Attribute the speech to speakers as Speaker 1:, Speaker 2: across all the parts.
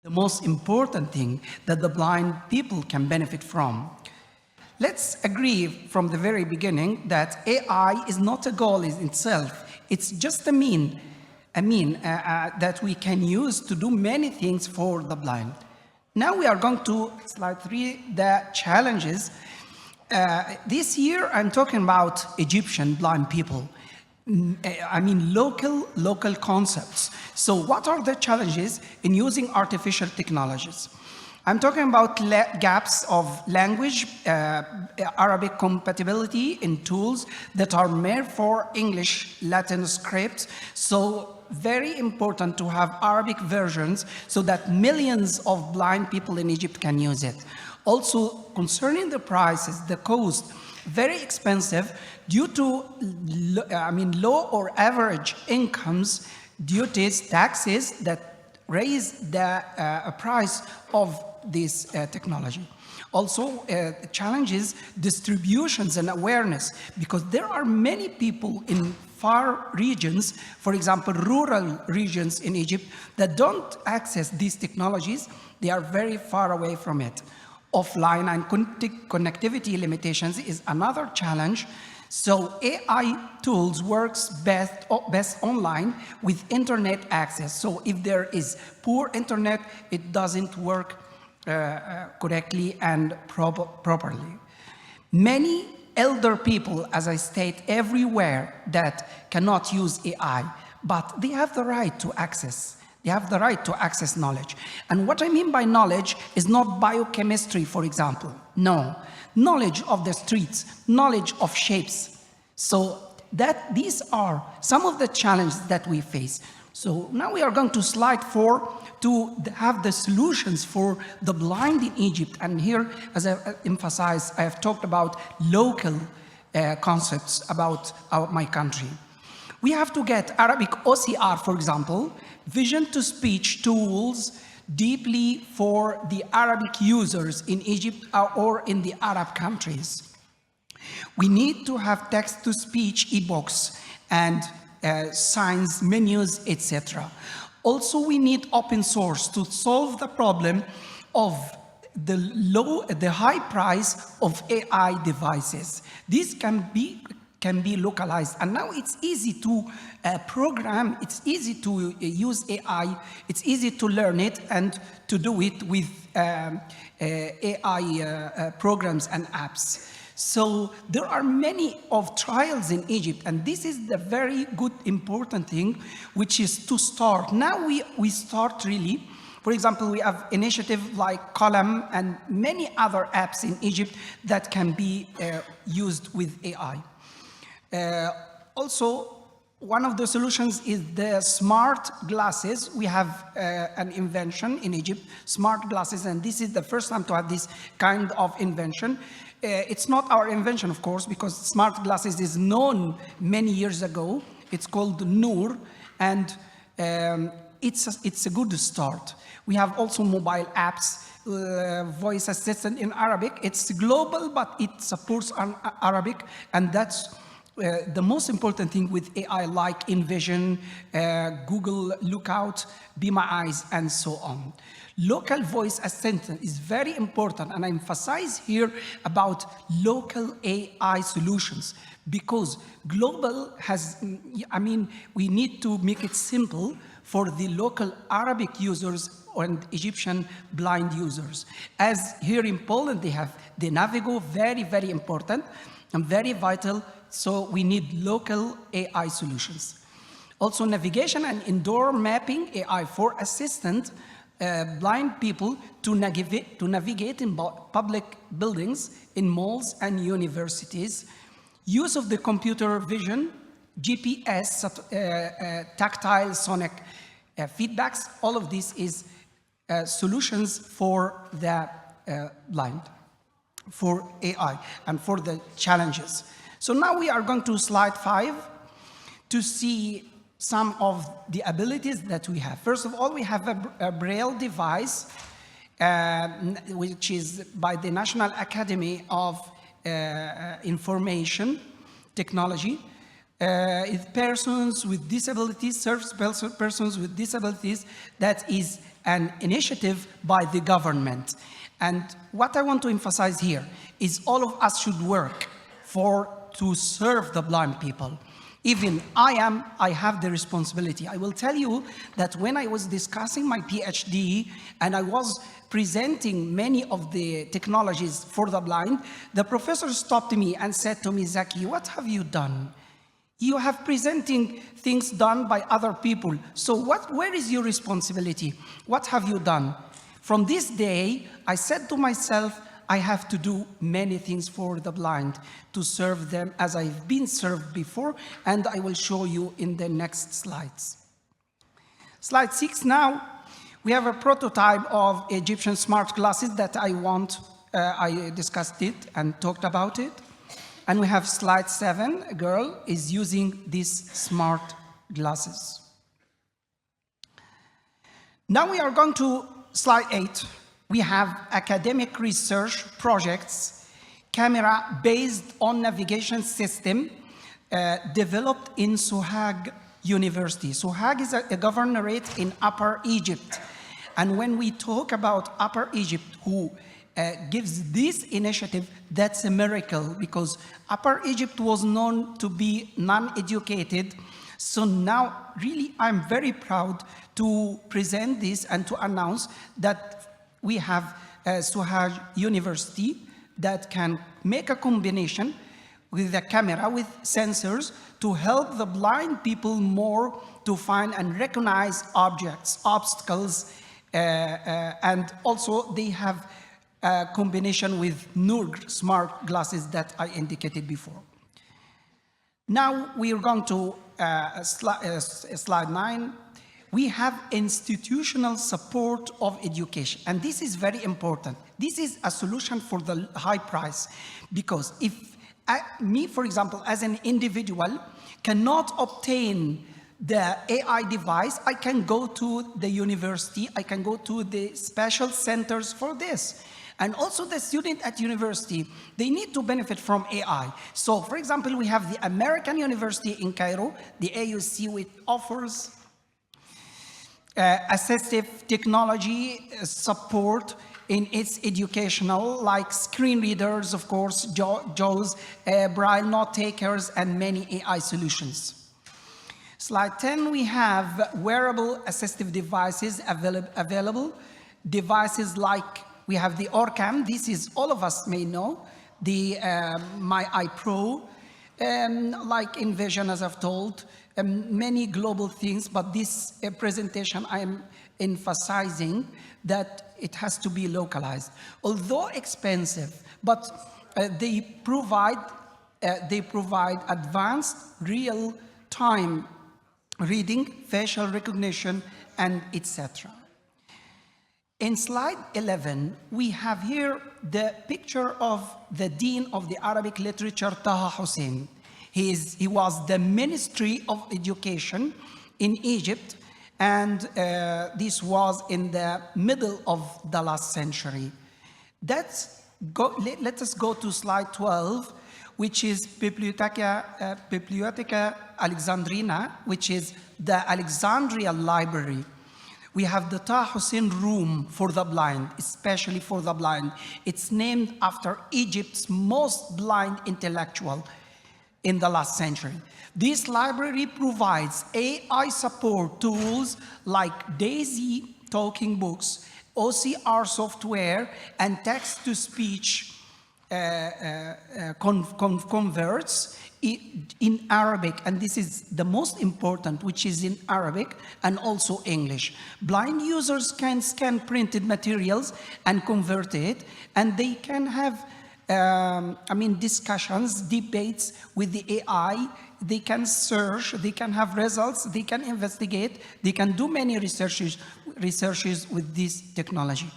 Speaker 1: the most important thing that the blind people can benefit from. Let's agree from the very beginning that AI is not a goal in itself. It's just a mean that we can use to do many things for the blind. Now we are going to slide 3, the challenges. This year I'm talking about Egyptian blind people. Local concepts. So what are the challenges in using artificial technologies? I'm talking about gaps of language, Arabic compatibility in tools that are made for English Latin scripts. So very important to have Arabic versions so that millions of blind people in Egypt can use it. Also, concerning the prices, the cost, very expensive due to low or average incomes, duties, taxes that raise the price of this technology. Also, challenges distributions and awareness, because there are many people in far regions, for example, rural regions in Egypt, that don't access these technologies. They are very far away from it. Offline and connectivity limitations is another challenge. So AI tools works best online with internet access. So if there is poor internet, it doesn't work correctly and properly. Many elder people, as I state, everywhere that cannot use AI, but they have the right to access. They have the right to access knowledge. And what I mean by knowledge is not biochemistry, for example. No, knowledge of the streets, knowledge of shapes. So these are some of the challenges that we face. So now we are going to slide 4 to have the solutions for the blind in Egypt. And here, as I emphasized, I have talked about local concepts about my country. We have to get Arabic OCR, for example, vision-to-speech tools deeply for the Arabic users in Egypt or in the Arab countries. We need to have text-to-speech ebooks and signs, menus, etc. Also, we need open source to solve the problem of the high price of AI devices. This can be localized, and now it's easy to program, it's easy to use AI, it's easy to learn it and to do it with AI programs and apps. So there are many of trials in Egypt, and this is the very good important thing, which is to start. Now we start really. For example, we have initiatives like Column and many other apps in Egypt that can be used with AI. Also, one of the solutions is the smart glasses. We have an invention in Egypt, smart glasses, and this is the first time to have this kind of invention. It's not our invention, of course, because smart glasses is known many years ago. It's called Noor, and it's a good start. We have also mobile apps, voice assistant in Arabic. It's global, but it supports Arabic, and that's the most important thing with AI, like InVision, Google Lookout, Be My Eyes, and so on. Local voice assistant is very important, and I emphasize here about local AI solutions, because global has, we need to make it simple for the local Arabic users and Egyptian blind users. As here in Poland, they have the Navigo, very, very important and very vital. So we need local AI solutions. Also, navigation and indoor mapping AI for assistant blind people to navigate in public buildings, in malls and universities. Use of the computer vision, GPS, tactile, sonic feedbacks. All of this is solutions for the blind, for AI, and for the challenges. So now we are going to slide 5 to see some of the abilities that we have. First of all, we have a Braille device, which is by the National Academy of Information Technology. Persons with disabilities, serves persons with disabilities that is an initiative by the government. And what I want to emphasize here is all of us should work to serve the blind people. Even I have the responsibility. I will tell you that when I was discussing my PhD and I was presenting many of the technologies for the blind, the professor stopped me and said to me, Zaki, what have you done? You have presenting things done by other people. So where is your responsibility? What have you done? From this day, I said to myself, I have to do many things for the blind to serve them as I've been served before, and I will show you in the next slides. Slide 6 now, we have a prototype of Egyptian smart glasses that I discussed it and talked about it. And we have slide 7, a girl is using these smart glasses. Now we are going to slide 8. We have academic research projects, camera based on navigation system developed in Sohag University. Sohag is a governorate in Upper Egypt. And when we talk about Upper Egypt, who gives this initiative, that's a miracle, because Upper Egypt was known to be non-educated. So now, really, I'm very proud to present this and to announce that we have Sohag University that can make a combination with a camera, with sensors, to help the blind people more to find and recognize objects, obstacles, and also they have a combination with Nur smart glasses that I indicated before. Now we are going to slide 9. We have institutional support of education, and this is very important. This is a solution for the high price, because if me, for example, as an individual, cannot obtain the AI device, I can go to the university, I can go to the special centers for this. And also the student at university, they need to benefit from AI. So, for example, we have the American University in Cairo, the AUC, which offers assistive technology support in its educational, like screen readers, of course, JAWS, braille note takers, and many AI solutions. Slide 10, we have wearable assistive devices available. Devices like, we have the OrCam, this is, all of us may know, the My Eye Pro, like Envision, as I've told, many global things, but this presentation I am emphasizing that it has to be localized. Although expensive, but they provide advanced real-time reading, facial recognition, and etc. In slide 11, we have here the picture of the Dean of the Arabic Literature, Taha Hussein. He was the Ministry of Education in Egypt, and this was in the middle of the last century. Let us go to slide 12, which is Bibliotheca Alexandrina, which is the Alexandria Library. We have the Taha Hussein Room for the blind, especially for the blind. It's named after Egypt's most blind intellectual in the last century. This library provides AI support tools like DAISY talking books, OCR software, and text-to-speech converts in Arabic, and this is the most important, which is in Arabic and also English. Blind users can scan printed materials and convert it, and they can have discussions, debates with the AI. They can search, they can have results, they can investigate, they can do many researches with this technology.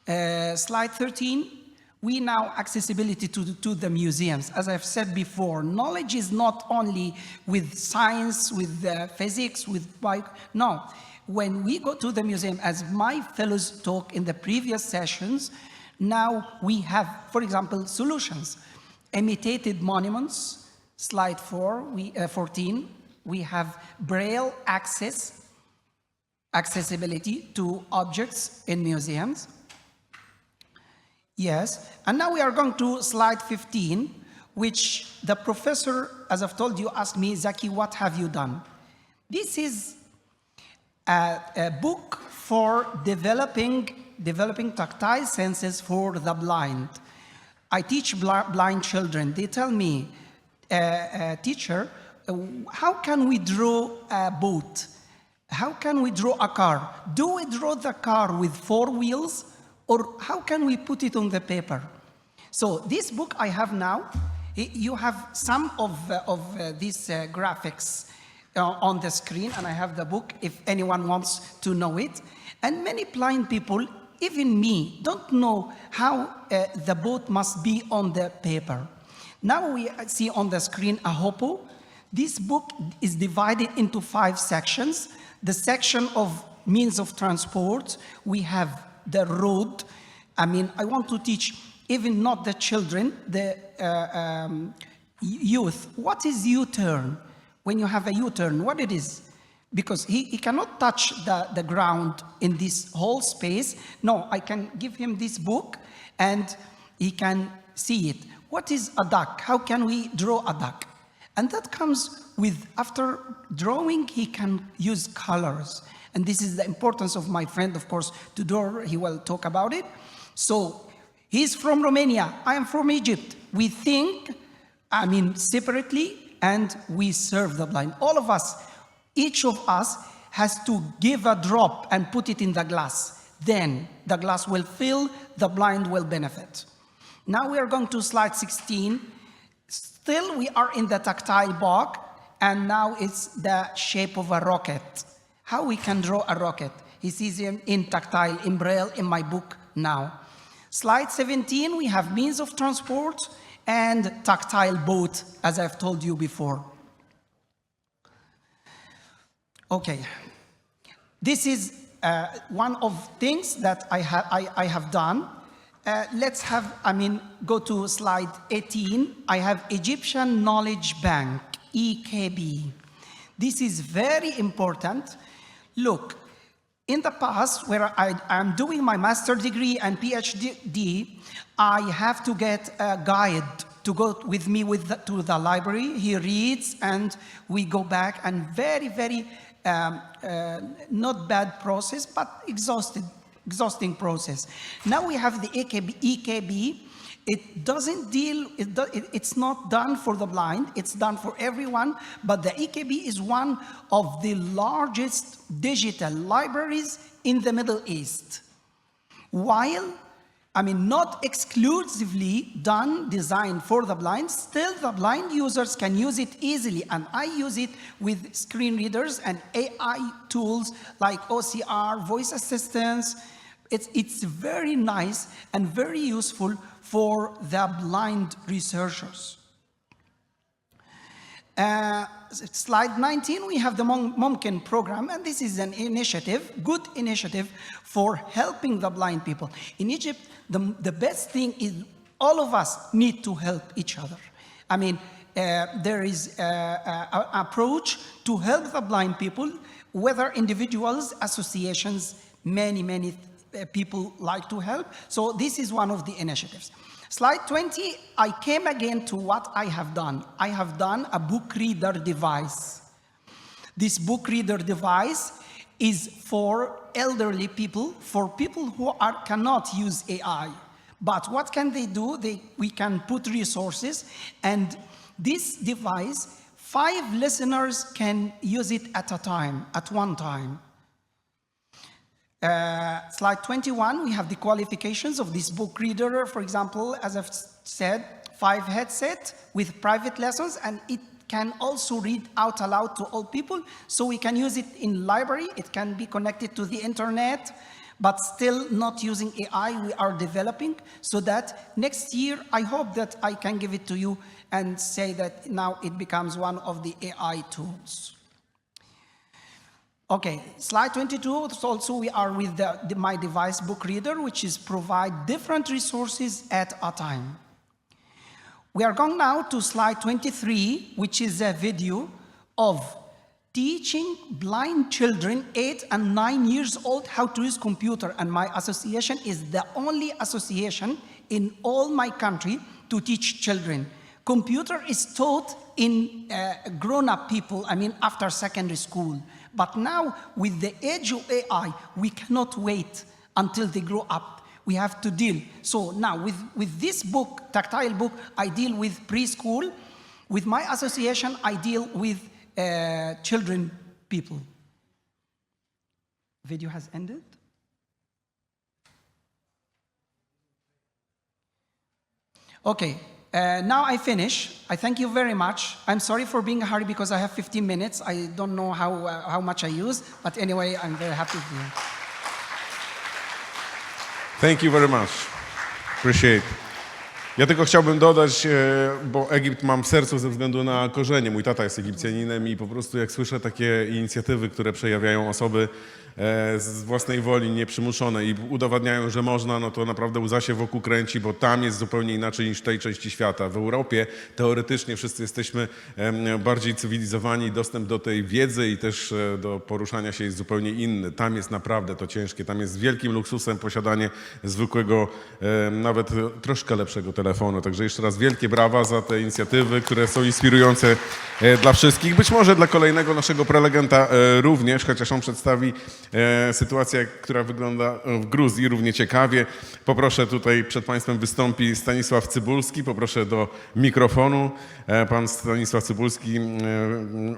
Speaker 1: Slide 13. We now accessibility to the museums. As I've said before, knowledge is not only with science, with physics, with no. When we go to the museum, as my fellows talk in the previous sessions, now we have, for example, solutions. Imitated monuments, slide 14, we have Braille access, accessibility to objects in museums. Yes, and now we are going to slide 15, which the professor, as I've told you, asked me, Zaki, what have you done? This is a book for developing tactile senses for the blind. I teach blind children. They tell me, teacher, how can we draw a boat? How can we draw a car? Do we draw the car with 4 wheels? Or how can we put it on the paper? So this book I have now, you have some of these graphics on the screen, and I have the book if anyone wants to know it. And many blind people, even me, don't know how the boat must be on the paper. Now we see on the screen a hopo. This book is divided into 5 sections. The section of means of transport, we have the road. I mean, I want to teach even not the children, the youth. What is U-turn? When you have a U-turn, what it is? Because he cannot touch the ground in this whole space. No, I can give him this book and he can see it. What is a duck? How can we draw a duck? And that comes with, after drawing, he can use colors. And this is the importance of my friend, of course, Tudor, he will talk about it. So he's from Romania, I am from Egypt. We think, separately, and we serve the blind. All of us, each of us has to give a drop and put it in the glass. Then the glass will fill, the blind will benefit. Now we are going to slide 16. Still we are in the tactile box, and now it's the shape of a rocket. How we can draw a rocket? He sees him in tactile, in Braille, in my book now. Slide 17, we have means of transport and tactile boat, as I've told you before. Okay, this is one of things that I have done. Let's have, go to slide 18. I have Egyptian Knowledge Bank, EKB. This is very important. Look, in the past, where I'm doing my master's degree and PhD, I have to get a guide to go with me to the library. He reads and we go back, and very, very not bad process, but exhausting process. Now we have the EKB. It doesn't deal, it's not done for the blind, it's done for everyone, but the EKB is one of the largest digital libraries in the Middle East. While, not exclusively designed for the blind, still the blind users can use it easily, and I use it with screen readers and AI tools like OCR, voice assistants. It's very nice and very useful for the blind researchers. Slide 19, we have the Mumkin program, and this is an initiative, good initiative for helping the blind people. In Egypt, the best thing is all of us need to help each other. There is an approach to help the blind people, whether individuals, associations, many people like to help. So this is one of the initiatives. Slide 20, I came again to what I have done. I have done a book reader device. This book reader device is for elderly people, for people who cannot use AI. But what can they do? We can put resources, and this device, 5 listeners can use it at one time. Slide 21, we have the qualifications of this book reader. For example, as I've said, 5 headsets with private lessons, and it can also read out aloud to all people. So we can use it in library. It can be connected to the internet, but still not using AI. We are developing so that next year, I hope that I can give it to you and say that now it becomes one of the AI tools. Okay, slide 22, also we are with my device book reader, which is provide different resources at a time. We are going now to slide 23, which is a video of teaching blind children 8 and 9 years old how to use computer, and my association is the only association in all my country to teach children. Computer is taught in grown-up people, I mean after secondary school. But now with the age of AI, we cannot wait until they grow up. We have to deal. So now with this book, Tactile book, I deal with preschool. With my association, I deal with children people. Video has ended. Okay, now I finish. I thank you very much. I'm sorry for being in a hurry because I have 15 minutes. I don't know how much I use, but anyway, I'm very happy to be here.
Speaker 2: Thank you very much. Appreciate. Ja tylko chciałbym dodać, bo Egipt mam w sercu ze względu na korzenie. Mój tata jest Egipcjaninem i po prostu jak słyszę takie inicjatywy, które przejawiają osoby z własnej woli, nieprzymuszone i udowadniają, że można, no to naprawdę łza się wokół kręci, bo tam jest zupełnie inaczej niż w tej części świata. W Europie teoretycznie wszyscy jesteśmy bardziej cywilizowani, dostęp do tej wiedzy i też do poruszania się jest zupełnie inny. Tam jest naprawdę to ciężkie, tam jest wielkim luksusem posiadanie zwykłego, nawet troszkę lepszego telefonu. Także jeszcze raz wielkie brawa za te inicjatywy, które są inspirujące dla wszystkich. Być może dla kolejnego naszego prelegenta również, chociaż on przedstawi sytuację, która wygląda w Gruzji równie ciekawie. Poproszę, tutaj przed Państwem wystąpi Stanisław Cybulski. Poproszę do mikrofonu. Pan Stanisław Cybulski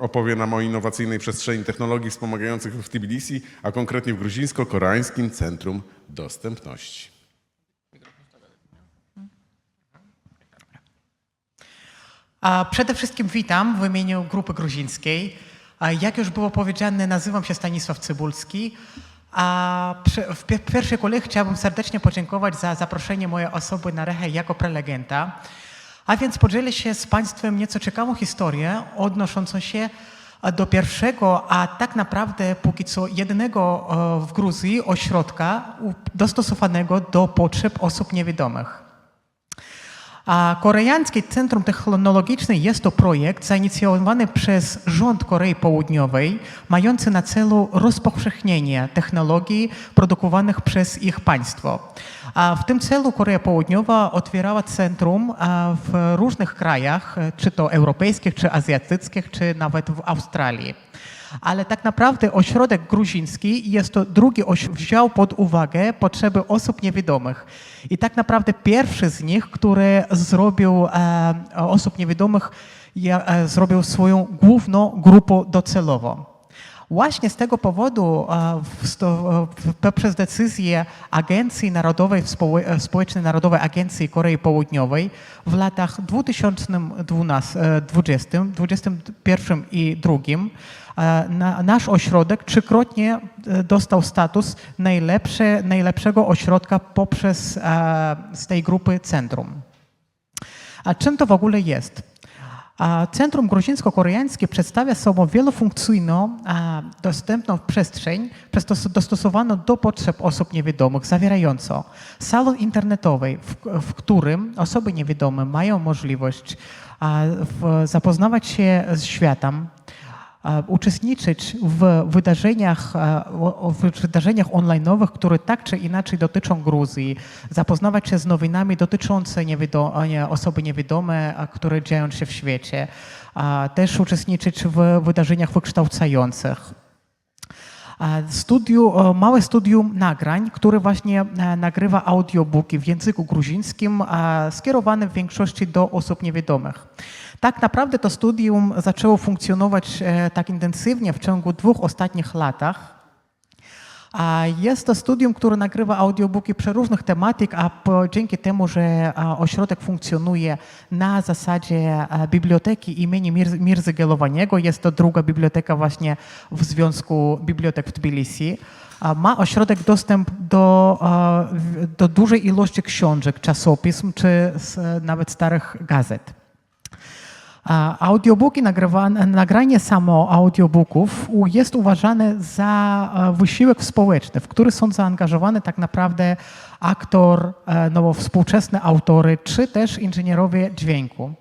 Speaker 2: opowie nam o innowacyjnej przestrzeni technologii wspomagających w Tbilisi, a konkretnie w Gruzińsko-Koreańskim Centrum Dostępności.
Speaker 3: Przede wszystkim witam w imieniu Grupy Gruzińskiej. Jak już było powiedziane, nazywam się Stanisław Cybulski. W pierwszej kolei chciałbym serdecznie podziękować za zaproszenie mojej osoby na rehę jako prelegenta. A więc podzielę się z Państwem nieco ciekawą historię odnoszącą się do pierwszego, a tak naprawdę póki co jedynego w Gruzji ośrodka dostosowanego do potrzeb osób niewidomych. Koreańskie Centrum Technologiczne jest to projekt zainicjowany przez rząd Korei Południowej, mający na celu rozpowszechnienie technologii produkowanych przez ich państwo. W tym celu Korea Południowa otwierała centrum w różnych krajach, czy to europejskich, czy azjatyckich, czy nawet w Australii. Ale tak naprawdę ośrodek gruziński jest to drugi wziął pod uwagę potrzeby osób niewidomych. I tak naprawdę pierwszy z nich, który zrobił osób niewidomych, zrobił swoją główną grupę docelową. Właśnie z tego powodu poprzez decyzję Agencji Narodowej, Społecznej Narodowej Agencji Korei Południowej w latach 2020, 2021 i 2022 nasz ośrodek trzykrotnie dostał status najlepszego ośrodka poprzez z tej grupy centrum. A czym to w ogóle jest? Centrum Gruzińsko-Koreańskie przedstawia sobą wielofunkcyjną, dostępną przestrzeń dostosowaną do potrzeb osób niewidomych, zawierającą salon internetowy, w którym osoby niewidome mają możliwość zapoznawać się z światem, uczestniczyć w wydarzeniach online'owych, które tak czy inaczej dotyczą Gruzji, zapoznawać się z nowinami dotyczącymi osoby niewidome, które dzieją się w świecie, też uczestniczyć w wydarzeniach wykształcających. Małe studium nagrań, które właśnie nagrywa audiobooki w języku gruzińskim, skierowane w większości do osób niewidomych. Tak naprawdę to studium zaczęło funkcjonować tak intensywnie w ciągu 2 ostatnich latach. Jest to studium, które nagrywa audiobooki przy różnych tematyk, a dzięki temu, że ośrodek funkcjonuje na zasadzie biblioteki imienia Mirzy Gelowaniego, jest to druga biblioteka właśnie w Związku Bibliotek w Tbilisi, ma ośrodek dostęp do dużej ilości książek, czasopism czy nawet starych gazet. Audiobooki, nagranie samo audiobooków jest uważane za wysiłek społeczny, w który są zaangażowane tak naprawdę współczesne autory, czy też inżynierowie dźwięku.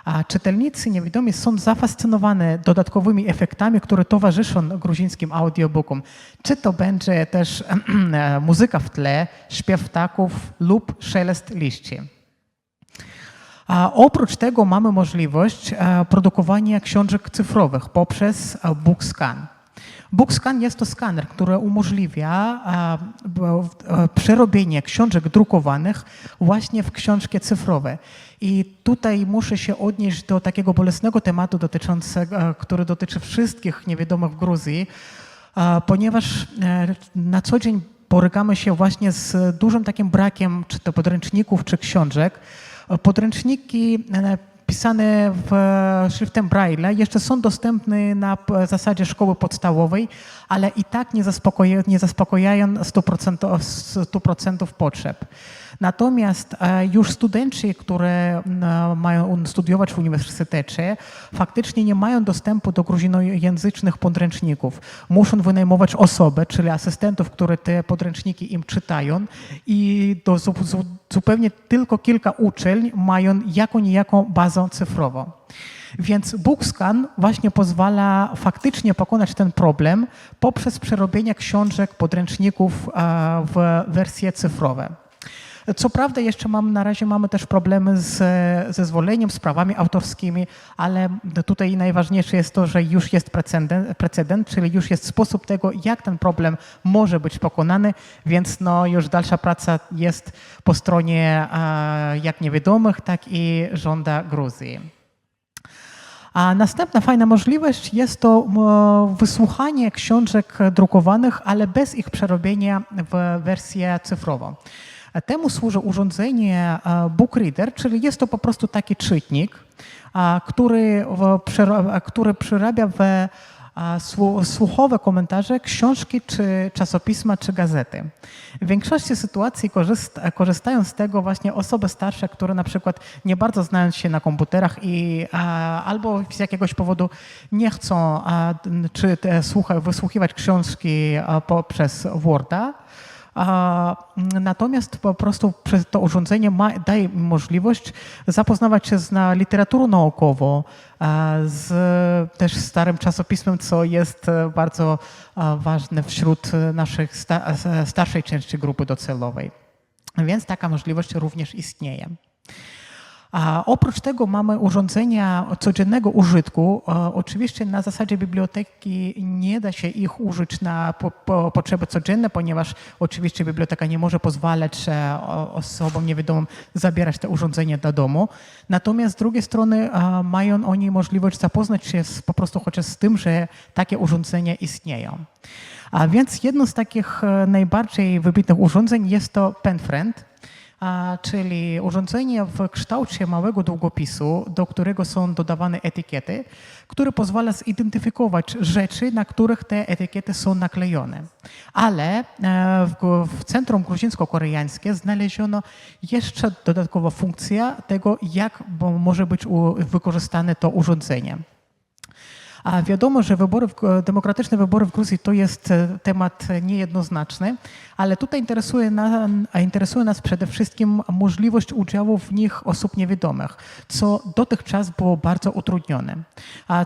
Speaker 3: A czytelnicy niewidomi są zafascynowani dodatkowymi efektami, które towarzyszą gruzińskim audiobookom. Czy to będzie też muzyka w tle, śpiew ptaków lub szelest liści. A oprócz tego mamy możliwość produkowania książek cyfrowych poprzez BookScan. BookScan jest to skaner, który umożliwia przerobienie książek drukowanych właśnie w książki cyfrowe. I tutaj muszę się odnieść do takiego bolesnego tematu, który dotyczy wszystkich niewidomych w Gruzji, ponieważ na co dzień borykamy się właśnie z dużym takim brakiem czy to podręczników, czy książek. Podręczniki pisane szriftem Braille'a jeszcze są dostępne na zasadzie szkoły podstawowej, ale i tak nie zaspokajają 100% potrzeb. Natomiast już studenci, którzy mają studiować w uniwersytecie, faktycznie nie mają dostępu do gruzinojęzycznych podręczników. Muszą wynajmować osoby, czyli asystentów, które te podręczniki im czytają i zupełnie tylko kilka uczelni mają jaką bazę cyfrową. Więc BookScan właśnie pozwala faktycznie pokonać ten problem poprzez przerobienie książek, podręczników w wersje cyfrowe. Co prawda jeszcze na razie mamy też problemy ze zezwoleniem, z prawami autorskimi, ale tutaj najważniejsze jest to, że już jest precedent, czyli już jest sposób tego, jak ten problem może być pokonany, więc już dalsza praca jest po stronie jak niewidomych, tak i rządu Gruzji. A następna fajna możliwość jest to wysłuchanie książek drukowanych, ale bez ich przerobienia w wersję cyfrową. Temu służy urządzenie BookReader, czyli jest to po prostu taki czytnik, który przerabia w słuchowe komentarze książki, czy czasopisma, czy gazety. W większości sytuacji korzystają z tego właśnie osoby starsze, które na przykład nie bardzo znają się na komputerach i albo z jakiegoś powodu nie chcą wysłuchiwać książki poprzez Worda. Natomiast po prostu przez to urządzenie daje im możliwość zapoznawać się z literaturą naukową, też starym czasopismem, co jest bardzo ważne wśród naszej starszej części grupy docelowej. Więc taka możliwość również istnieje. A oprócz tego mamy urządzenia codziennego użytku. Oczywiście na zasadzie biblioteki nie da się ich użyć na potrzeby codzienne, ponieważ oczywiście biblioteka nie może pozwalać osobom niewidomym zabierać te urządzenia do domu. Natomiast z drugiej strony mają oni możliwość zapoznać się po prostu chociaż z tym, że takie urządzenia istnieją. A więc jedno z takich najbardziej wybitnych urządzeń jest to PenFriend, czyli urządzenie w kształcie małego długopisu, do którego są dodawane etykiety, które pozwala zidentyfikować rzeczy, na których te etykiety są naklejone. Ale w Centrum Gruzińsko-Koreańskie znaleziono jeszcze dodatkowa funkcja tego, jak może być wykorzystane to urządzenie. A wiadomo, że demokratyczne wybory w Gruzji to jest temat niejednoznaczny, ale tutaj interesuje nas przede wszystkim możliwość udziału w nich osób niewidomych, co dotychczas było bardzo utrudnione.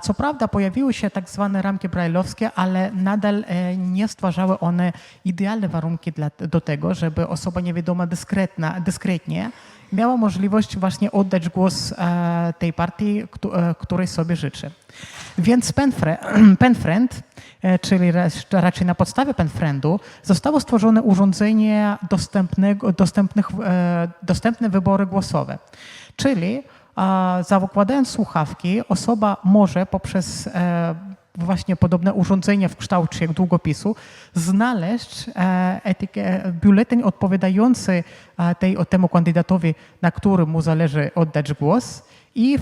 Speaker 3: Co prawda pojawiły się tak zwane ramki brajlowskie, ale nadal nie stwarzały one idealne warunki do tego, żeby osoba niewidoma dyskretnie miała możliwość właśnie oddać głos tej partii, której sobie życzy. Więc PenFriend, czyli raczej na podstawie PenFriendu, zostało stworzone urządzenie dostępne wybory głosowe. Czyli zakładając słuchawki, osoba może poprzez właśnie podobne urządzenie w kształcie długopisu znaleźć biuletyn odpowiadający temu kandydatowi, na którym mu zależy oddać głos i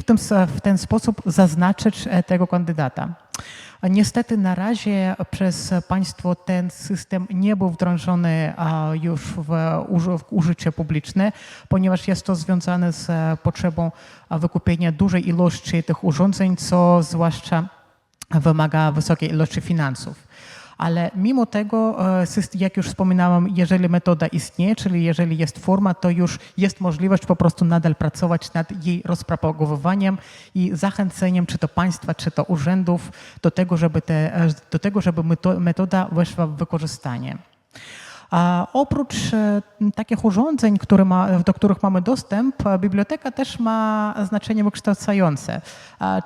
Speaker 3: w ten sposób zaznaczyć tego kandydata. Niestety na razie przez państwo ten system nie był wdrożony już w użycie publiczne, ponieważ jest to związane z potrzebą wykupienia dużej ilości tych urządzeń, co zwłaszcza wymaga wysokiej ilości finansów. Ale mimo tego, jak już wspominałam, jeżeli metoda istnieje, czyli jeżeli jest forma, to już jest możliwość po prostu nadal pracować nad jej rozpropagowywaniem i zachęceniem czy to państwa, czy to urzędów do tego, żeby metoda weszła w wykorzystanie. A oprócz takich urządzeń, do których mamy dostęp, biblioteka też ma znaczenie wykształcające.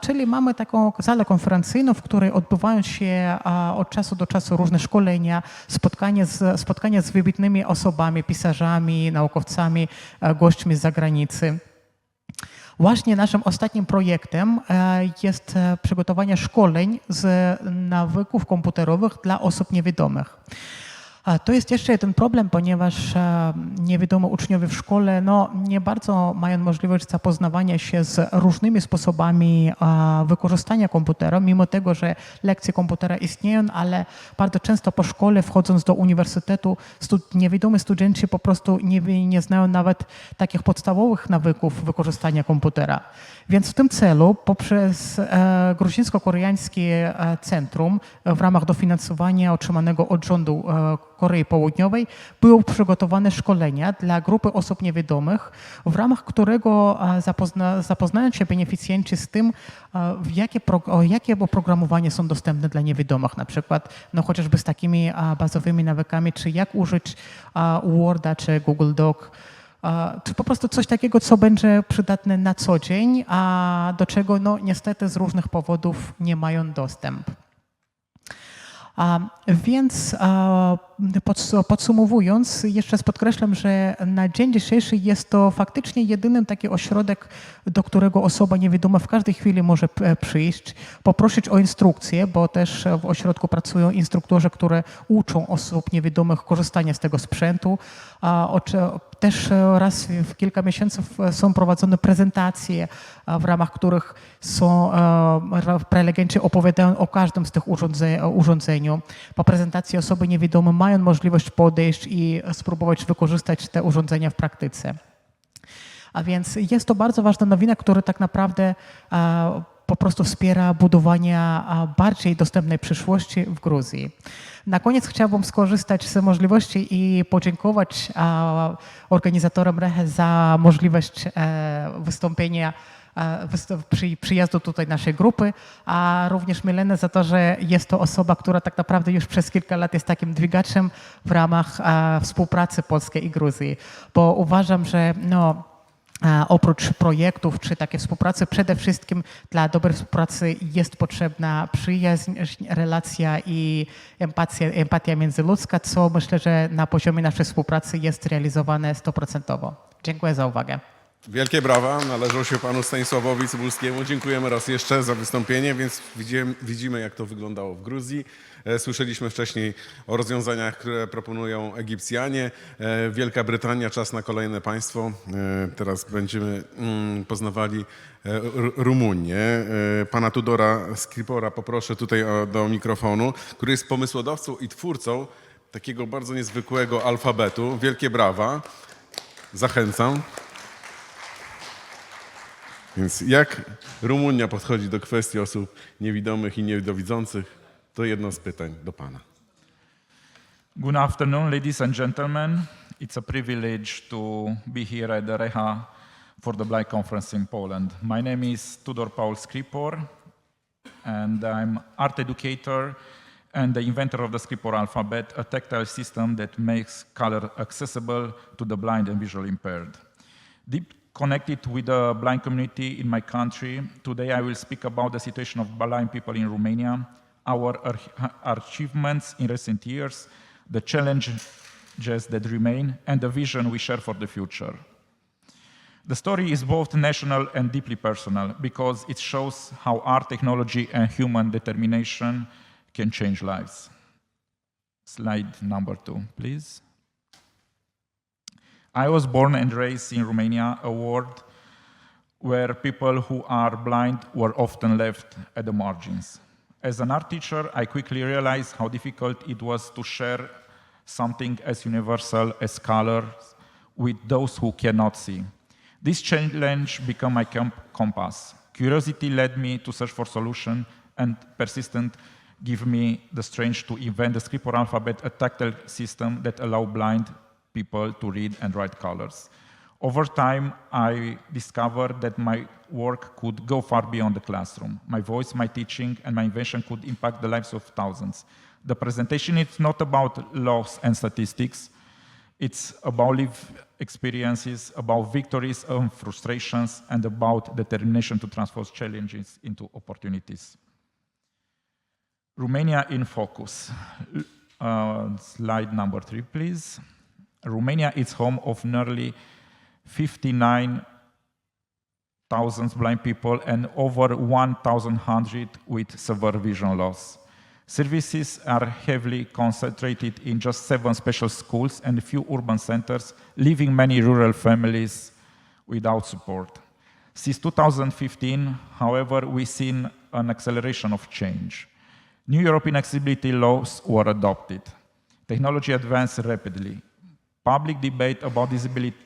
Speaker 3: Czyli mamy taką salę konferencyjną, w której odbywają się od czasu do czasu różne szkolenia, spotkania z wybitnymi osobami, pisarzami, naukowcami, gośćmi z zagranicy. Właśnie naszym ostatnim projektem jest przygotowanie szkoleń z nawyków komputerowych dla osób niewidomych. To jest jeszcze jeden problem, ponieważ niewidomi uczniowie w szkole nie bardzo mają możliwość zapoznawania się z różnymi sposobami wykorzystania komputera, mimo tego, że lekcje komputera istnieją, ale bardzo często po szkole, wchodząc do uniwersytetu, niewidomi studenci po prostu nie znają nawet takich podstawowych nawyków wykorzystania komputera. Więc w tym celu poprzez gruzińsko-koreańskie centrum w ramach dofinansowania otrzymanego od rządu Korei Południowej były przygotowane szkolenia dla grupy osób niewidomych, w ramach którego zapoznają się beneficjenci z tym, jakie oprogramowania są dostępne dla niewidomych, na przykład chociażby z takimi bazowymi nawykami, czy jak użyć Worda czy Google Doc, czy po prostu coś takiego, co będzie przydatne na co dzień, a do czego niestety z różnych powodów nie mają dostęp. Więc podsumowując, jeszcze raz podkreślam, że na dzień dzisiejszy jest to faktycznie jedyny taki ośrodek, do którego osoba niewidoma w każdej chwili może przyjść, poprosić o instrukcję, bo też w ośrodku pracują instruktorzy, które uczą osób niewidomych korzystania z tego sprzętu. Też raz w kilka miesięcy są prowadzone prezentacje, w ramach których prelegenci opowiadają o każdym z tych urządzeń. Po prezentacji osoby niewidome mają możliwość podejść i spróbować wykorzystać te urządzenia w praktyce. A więc jest to bardzo ważna nowina, która tak naprawdę po prostu wspiera budowanie bardziej dostępnej przyszłości w Gruzji. Na koniec chciałbym skorzystać z możliwości i podziękować organizatorom REHE za możliwość wystąpienia przyjazdu tutaj naszej grupy, a również Milenę za to, że jest to osoba, która tak naprawdę już przez kilka lat jest takim dźwigaczem w ramach współpracy Polski i Gruzji, bo uważam, że oprócz projektów czy takiej współpracy, przede wszystkim dla dobrej współpracy jest potrzebna przyjaźń, relacja i empatia międzyludzka, co myślę, że na poziomie naszej współpracy jest realizowane 100%. Dziękuję za uwagę.
Speaker 2: Wielkie brawa należą się panu Stanisławowi Cybulskiemu. Dziękujemy raz jeszcze za wystąpienie, więc widzimy, jak to wyglądało w Gruzji. Słyszeliśmy wcześniej o rozwiązaniach, które proponują Egipcjanie. Wielka Brytania, czas na kolejne państwo. Teraz będziemy poznawali Rumunię. Pana Tudora Scripora poproszę tutaj do mikrofonu, który jest pomysłodawcą i twórcą takiego bardzo niezwykłego alfabetu. Wielkie brawa. Zachęcam. Więc jak Rumunia podchodzi do kwestii osób niewidomych i niedowidzących, to jedno z pytań do pana.
Speaker 4: Good afternoon, ladies and gentlemen. It's a privilege to be here at the REHA for the Blind Conference in Poland. My name is Tudor Scripor, and I'm art educator and the inventor of the Scripor alphabet, a tactile system that makes color accessible to the blind and visually impaired. Deep connected with the blind community in my country, today I will speak about the situation of blind people in Romania, our achievements in recent years, the challenges that remain, and the vision we share for the future. The story is both national and deeply personal because it shows how art, technology, and human determination can change lives. Slide number 2, please. I was born and raised in Romania, a world where people who are blind were often left at the margins. As an art teacher, I quickly realized how difficult it was to share something as universal as colors with those who cannot see. This challenge became my compass. Curiosity led me to search for solutions, and persistent give me the strength to invent the Scripor alphabet, a tactile system that allows blind people to read and write colors. Over time, I discovered that my work could go far beyond the classroom. My voice, my teaching, and my invention could impact the lives of thousands. The presentation is not about laws and statistics. It's about lived experiences, about victories and frustrations, and about determination to transform challenges into opportunities. Romania in focus. Slide number 3, please. Romania is home of nearly 59,000 blind people and over 1,100 with severe vision loss. Services are heavily concentrated in just 7 special schools and a few urban centers, leaving many rural families without support. Since 2015, however, we've seen an acceleration of change. New European accessibility laws were adopted. Technology advanced rapidly. Public debate about disability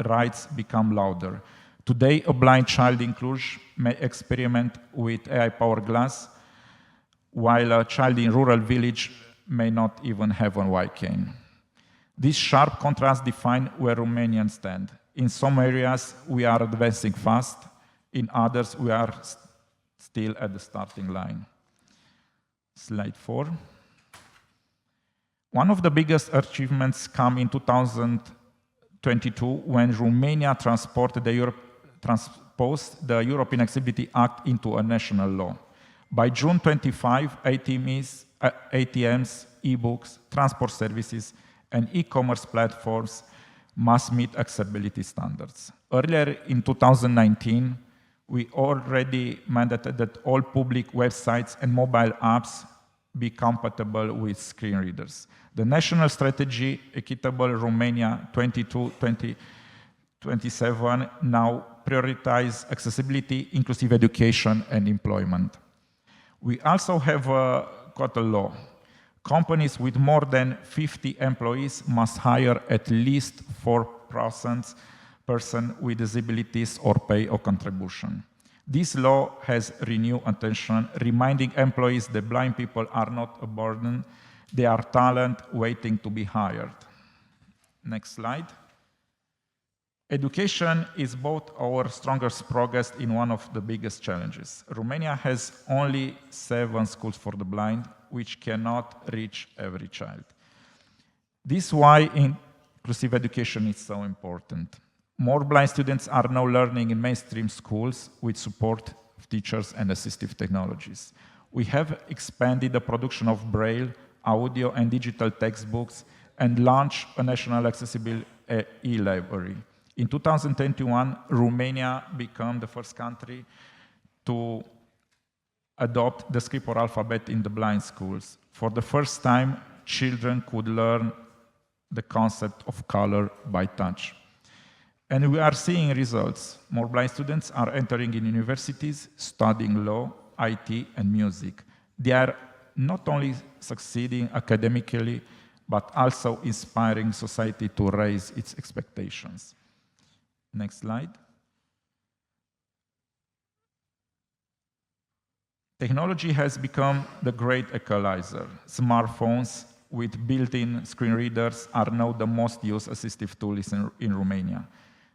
Speaker 4: rights became louder. Today, a blind child in Cluj may experiment with AI-powered glass, while a child in rural village may not even have a white cane. This sharp contrast defines where Romanians stand. In some areas, we are advancing fast. In others, we are still at the starting line. Slide 4. One of the biggest achievements came in 2022 when Romania transposed the European Accessibility Act into a national law. By June 25, ATMs, e-books, transport services, and e-commerce platforms must meet accessibility standards. Earlier in 2019, we already mandated that all public websites and mobile apps be compatible with screen readers. The national strategy, Equitable Romania 22-2027, now prioritizes accessibility, inclusive education, and employment. We also have got a law. Companies with more than 50 employees must hire at least 4% with disabilities or pay a contribution. This law has renewed attention, reminding employees that blind people are not a burden, they are talent waiting to be hired. Next slide. Education is both our strongest progress in one of the biggest challenges. Romania has only 7 schools for the blind, which cannot reach every child. This is why inclusive education is so important. More blind students are now learning in mainstream schools with support of teachers and assistive technologies. We have expanded the production of Braille, audio, and digital textbooks and launched a national accessible e-library. In 2021, Romania became the first country to adopt the Scripor alphabet in the blind schools. For the first time, children could learn the concept of color by touch. And we are seeing results. More blind students are entering in universities, studying law, IT, and music. They are not only succeeding academically, but also inspiring society to raise its expectations. Next slide. Technology has become the great equalizer. Smartphones with built-in screen readers are now the most used assistive tools in Romania.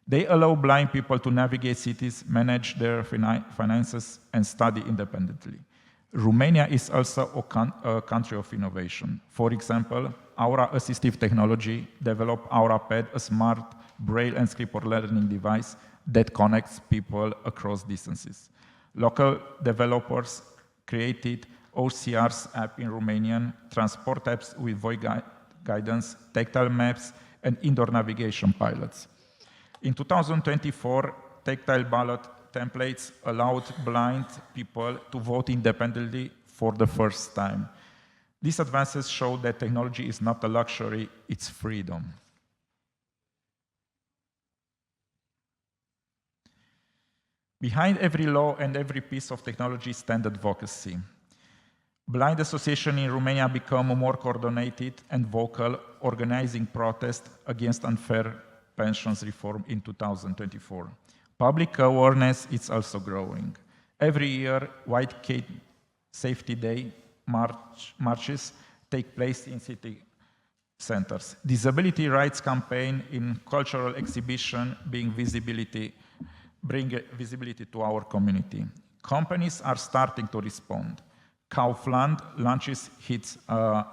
Speaker 4: They allow blind people to navigate cities, manage their finances, and study independently. Romania is also a country of innovation. For example, Aura Assistive Technology developed AuraPad, a smart Braille and Scripor learning device that connects people across distances. Local developers created OCR's app in Romanian, transport apps with voice guidance, tactile maps, and indoor navigation pilots. In 2024, tactile ballot templates allowed blind people to vote independently for the first time. These advances show that technology is not a luxury, it's freedom. Behind every law and every piece of technology stands advocacy. Blind associations in Romania become more coordinated and vocal, organizing protests against unfair pensions reform in 2024. Public awareness is also growing. Every year, White Cane Safety Day marches take place in city centers. Disability rights campaign in cultural exhibition bring visibility to our community. Companies are starting to respond. Kaufland launches its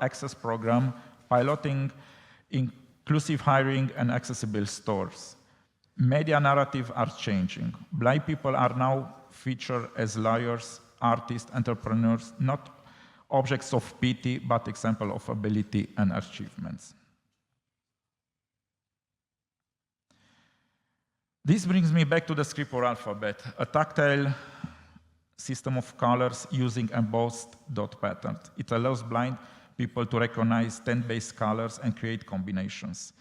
Speaker 4: access program, piloting inclusive hiring and accessible stores. Media narratives are changing. Blind people are now featured as lawyers, artists, entrepreneurs, not objects of pity, but example of ability and achievements. This brings me back to the Scripor alphabet, a tactile system of colors using embossed dot patterns. It allows blind people to recognize 10 base colors and create combinations.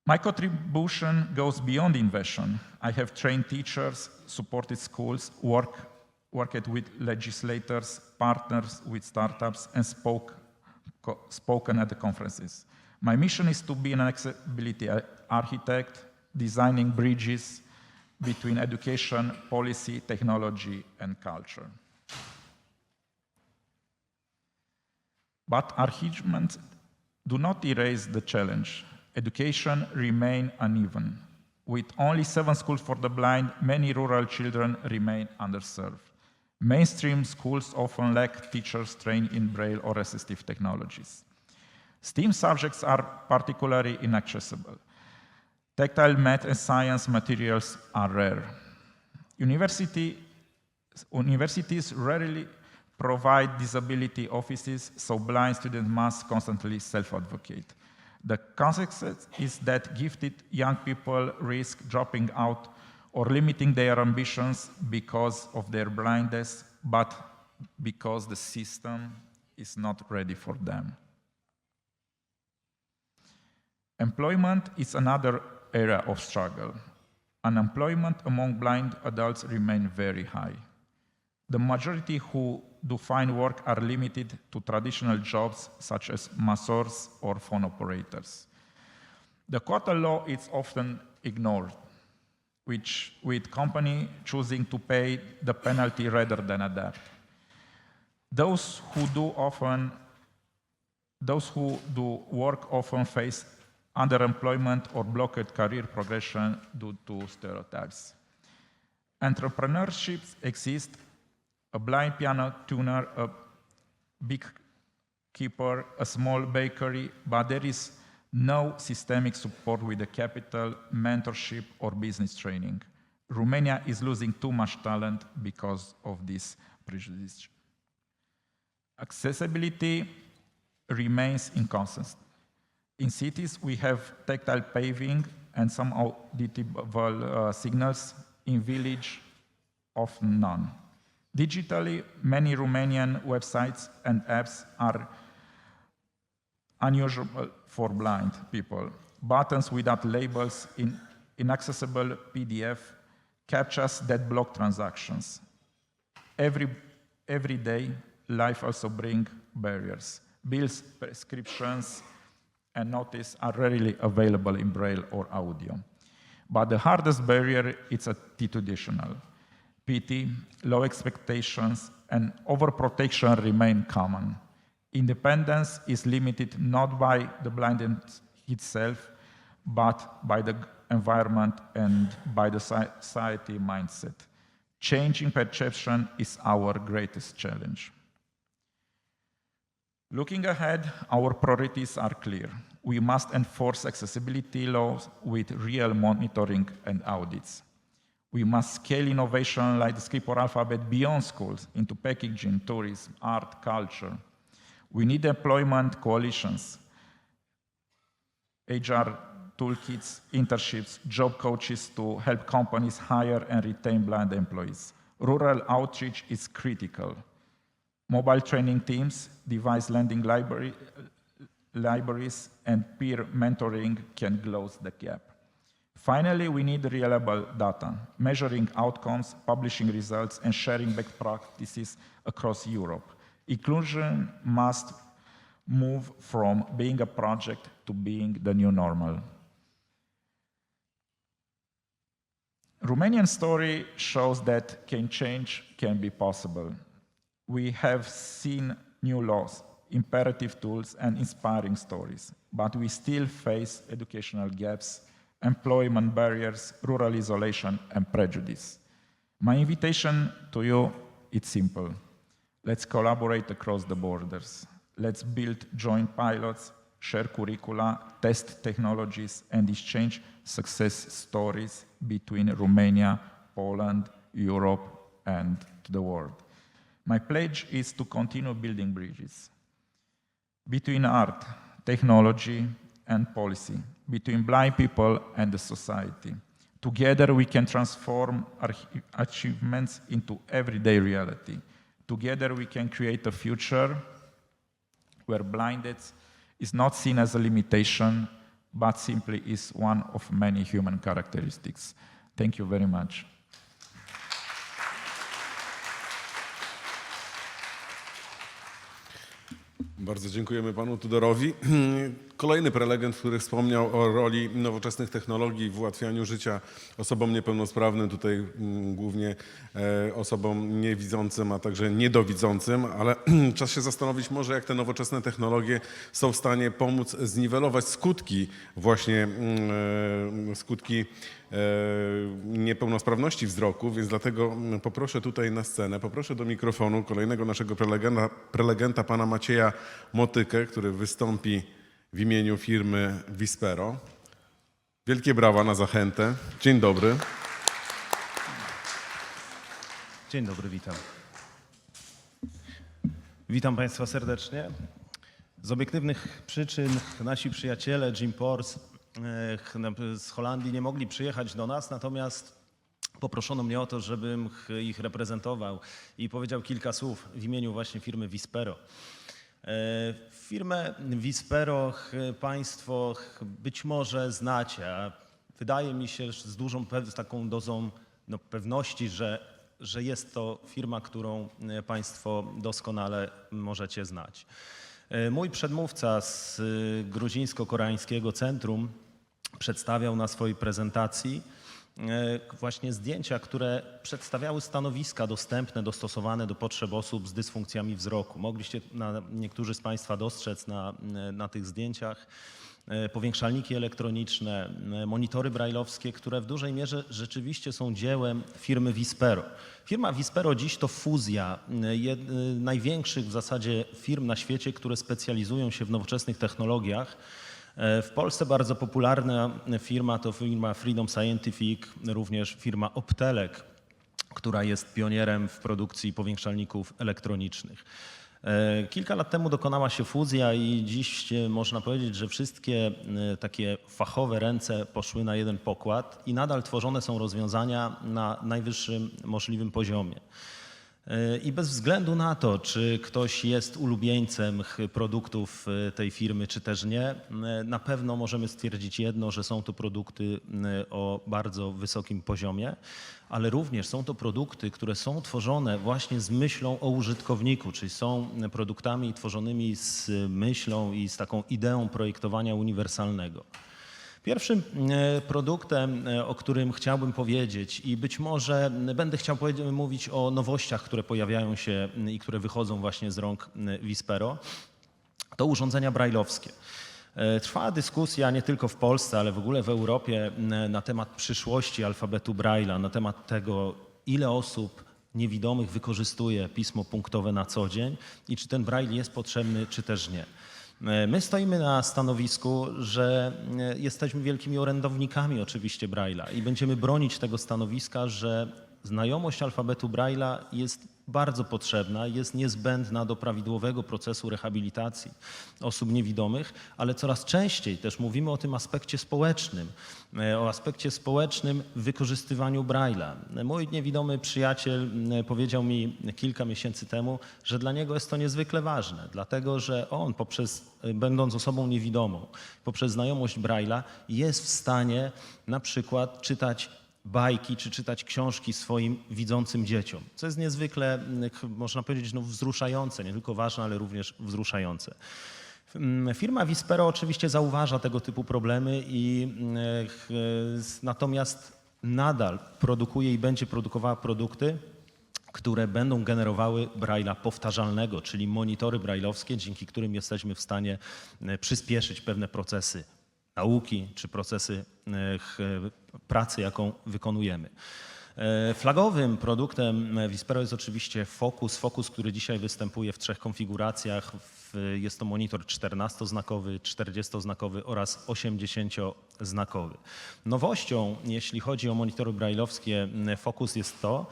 Speaker 4: My contribution goes beyond invention. I have trained teachers, supported schools, worked with legislators, partners with startups, and spoken at the conferences. My mission is to be an accessibility architect, designing bridges between education, policy, technology, and culture. But achievements do not erase the challenge. Education remains uneven. With only 7 schools for the blind, many rural children remain underserved. Mainstream schools often lack teachers trained in Braille or assistive technologies. STEAM subjects are particularly inaccessible. Tactile math and science materials are rare. Universities rarely provide disability offices, so blind students must constantly self-advocate. The consequence is that gifted young people risk dropping out or limiting their ambitions because of their blindness, but because the system is not ready for them. Employment is another area of struggle. Unemployment among blind adults remains very high. The majority who do find work are limited to traditional jobs such as masseurs or phone operators. The quota law is often ignored, with company choosing to pay the penalty rather than adapt. Those who do work often face underemployment or blocked career progression due to stereotypes. Entrepreneurships exist. A blind piano tuner, a big keeper, a small bakery, but there is no systemic support with the capital, mentorship, or business training. Romania is losing too much talent because of this prejudice. Accessibility remains inconsistent. In cities, we have tactile paving and some auditable signals. In village, often none. Digitally, many Romanian websites and apps are unusual for blind people. Buttons without labels in inaccessible PDF, captchas that block transactions. Every day, life also brings barriers. Bills, prescriptions, and notice are rarely available in Braille or audio. But the hardest barrier is attitudinal. Pity, low expectations, and overprotection remain common. Independence is limited not by the blindness itself, but by the environment and by the society mindset. Changing perception is our greatest challenge. Looking ahead, our priorities are clear. We must enforce accessibility laws with real monitoring and audits. We must scale innovation like the Scripor alphabet beyond schools into packaging, tourism, art, culture. We need employment coalitions, HR toolkits, internships, job coaches to help companies hire and retain blind employees. Rural outreach is critical. Mobile training teams, device lending libraries, and peer mentoring can close the gap. Finally, we need reliable data, measuring outcomes, publishing results, and sharing best practices across Europe. Inclusion must move from being a project to being the new normal. Romanian story shows that change can be possible. We have seen new laws, imperative tools, and inspiring stories, but we still face educational gaps, employment barriers, rural isolation, and prejudice. My invitation to you is simple. Let's collaborate across the borders. Let's build joint pilots, share curricula, test technologies, and exchange success stories between Romania, Poland, Europe, and the world. My pledge is to continue building bridges between art, technology, and policy, between blind people and the society. Together we can transform our achievements into everyday reality. Together we can create a future where blindness is not seen as a limitation, but simply is one of many human characteristics. Thank you very much.
Speaker 2: Bardzo dziękujemy panu Tudorowi. Kolejny prelegent, który wspomniał o roli nowoczesnych technologii w ułatwianiu życia osobom niepełnosprawnym, tutaj głównie osobom niewidzącym, a także niedowidzącym, ale czas się zastanowić może, jak te nowoczesne technologie są w stanie pomóc zniwelować skutki właśnie niepełnosprawności wzroku, więc dlatego poproszę tutaj na scenę, poproszę do mikrofonu kolejnego naszego prelegenta pana Macieja Motykę, który wystąpi w imieniu firmy Vispero. Wielkie brawa na zachętę. Dzień dobry.
Speaker 5: Dzień dobry, witam. Witam Państwa serdecznie. Z obiektywnych przyczyn nasi przyjaciele Jim Pors z Holandii nie mogli przyjechać do nas, natomiast poproszono mnie o to, żebym ich reprezentował i powiedział kilka słów w imieniu właśnie firmy Vispero. Firmę Vispero Państwo być może znacie, a wydaje mi się z dużą taką dozą pewności, że jest to firma, którą Państwo doskonale możecie znać. Mój przedmówca z gruzińsko-koreańskiego centrum przedstawiał na swojej prezentacji właśnie zdjęcia, które przedstawiały stanowiska dostępne, dostosowane do potrzeb osób z dysfunkcjami wzroku. Mogliście niektórzy z Państwa dostrzec na tych zdjęciach powiększalniki elektroniczne, monitory brajlowskie, które w dużej mierze rzeczywiście są dziełem firmy Vispero. Firma Vispero dziś to fuzja największych w zasadzie firm na świecie, które specjalizują się w nowoczesnych technologiach. W Polsce bardzo popularna firma to firma Freedom Scientific, również firma Optelek, która jest pionierem w produkcji powiększalników elektronicznych. Kilka lat temu dokonała się fuzja i dziś można powiedzieć, że wszystkie takie fachowe ręce poszły na jeden pokład i nadal tworzone są rozwiązania na najwyższym możliwym poziomie. I bez względu na to, czy ktoś jest ulubieńcem produktów tej firmy, czy też nie, na pewno możemy stwierdzić jedno, że są to produkty o bardzo wysokim poziomie, ale również są to produkty, które są tworzone właśnie z myślą o użytkowniku, czyli są produktami tworzonymi z myślą i z taką ideą projektowania uniwersalnego. Pierwszym produktem, o którym chciałbym powiedzieć i być może będę chciał mówić o nowościach, które pojawiają się i które wychodzą właśnie z rąk Vispero, to urządzenia brajlowskie. Trwa dyskusja nie tylko w Polsce, ale w ogóle w Europie na temat przyszłości alfabetu Braille'a, na temat tego, ile osób niewidomych wykorzystuje pismo punktowe na co dzień i czy ten Braille jest potrzebny, czy też nie. My stoimy na stanowisku, że jesteśmy wielkimi orędownikami oczywiście Braille'a i będziemy bronić tego stanowiska, że znajomość alfabetu Braille'a jest bardzo potrzebna, jest niezbędna do prawidłowego procesu rehabilitacji osób niewidomych, ale coraz częściej też mówimy o tym aspekcie społecznym, w wykorzystywaniu Braille'a. Mój niewidomy przyjaciel powiedział mi kilka miesięcy temu, że dla niego jest to niezwykle ważne, dlatego że on będąc osobą niewidomą, poprzez znajomość Braille'a jest w stanie na przykład czytać bajki czy czytać książki swoim widzącym dzieciom, co jest niezwykle, można powiedzieć, wzruszające, nie tylko ważne, ale również wzruszające. Firma Vispero oczywiście zauważa tego typu problemy natomiast nadal produkuje i będzie produkowała produkty, które będą generowały Braille'a powtarzalnego, czyli monitory braille'owskie, dzięki którym jesteśmy w stanie przyspieszyć pewne procesy nauki czy procesy pracy, jaką wykonujemy. Flagowym produktem Vispero jest oczywiście Focus, który dzisiaj występuje w 3 konfiguracjach. Jest to monitor 14-znakowy, 40-znakowy oraz 80-znakowy. Nowością, jeśli chodzi o monitory braille'owskie Focus, jest to,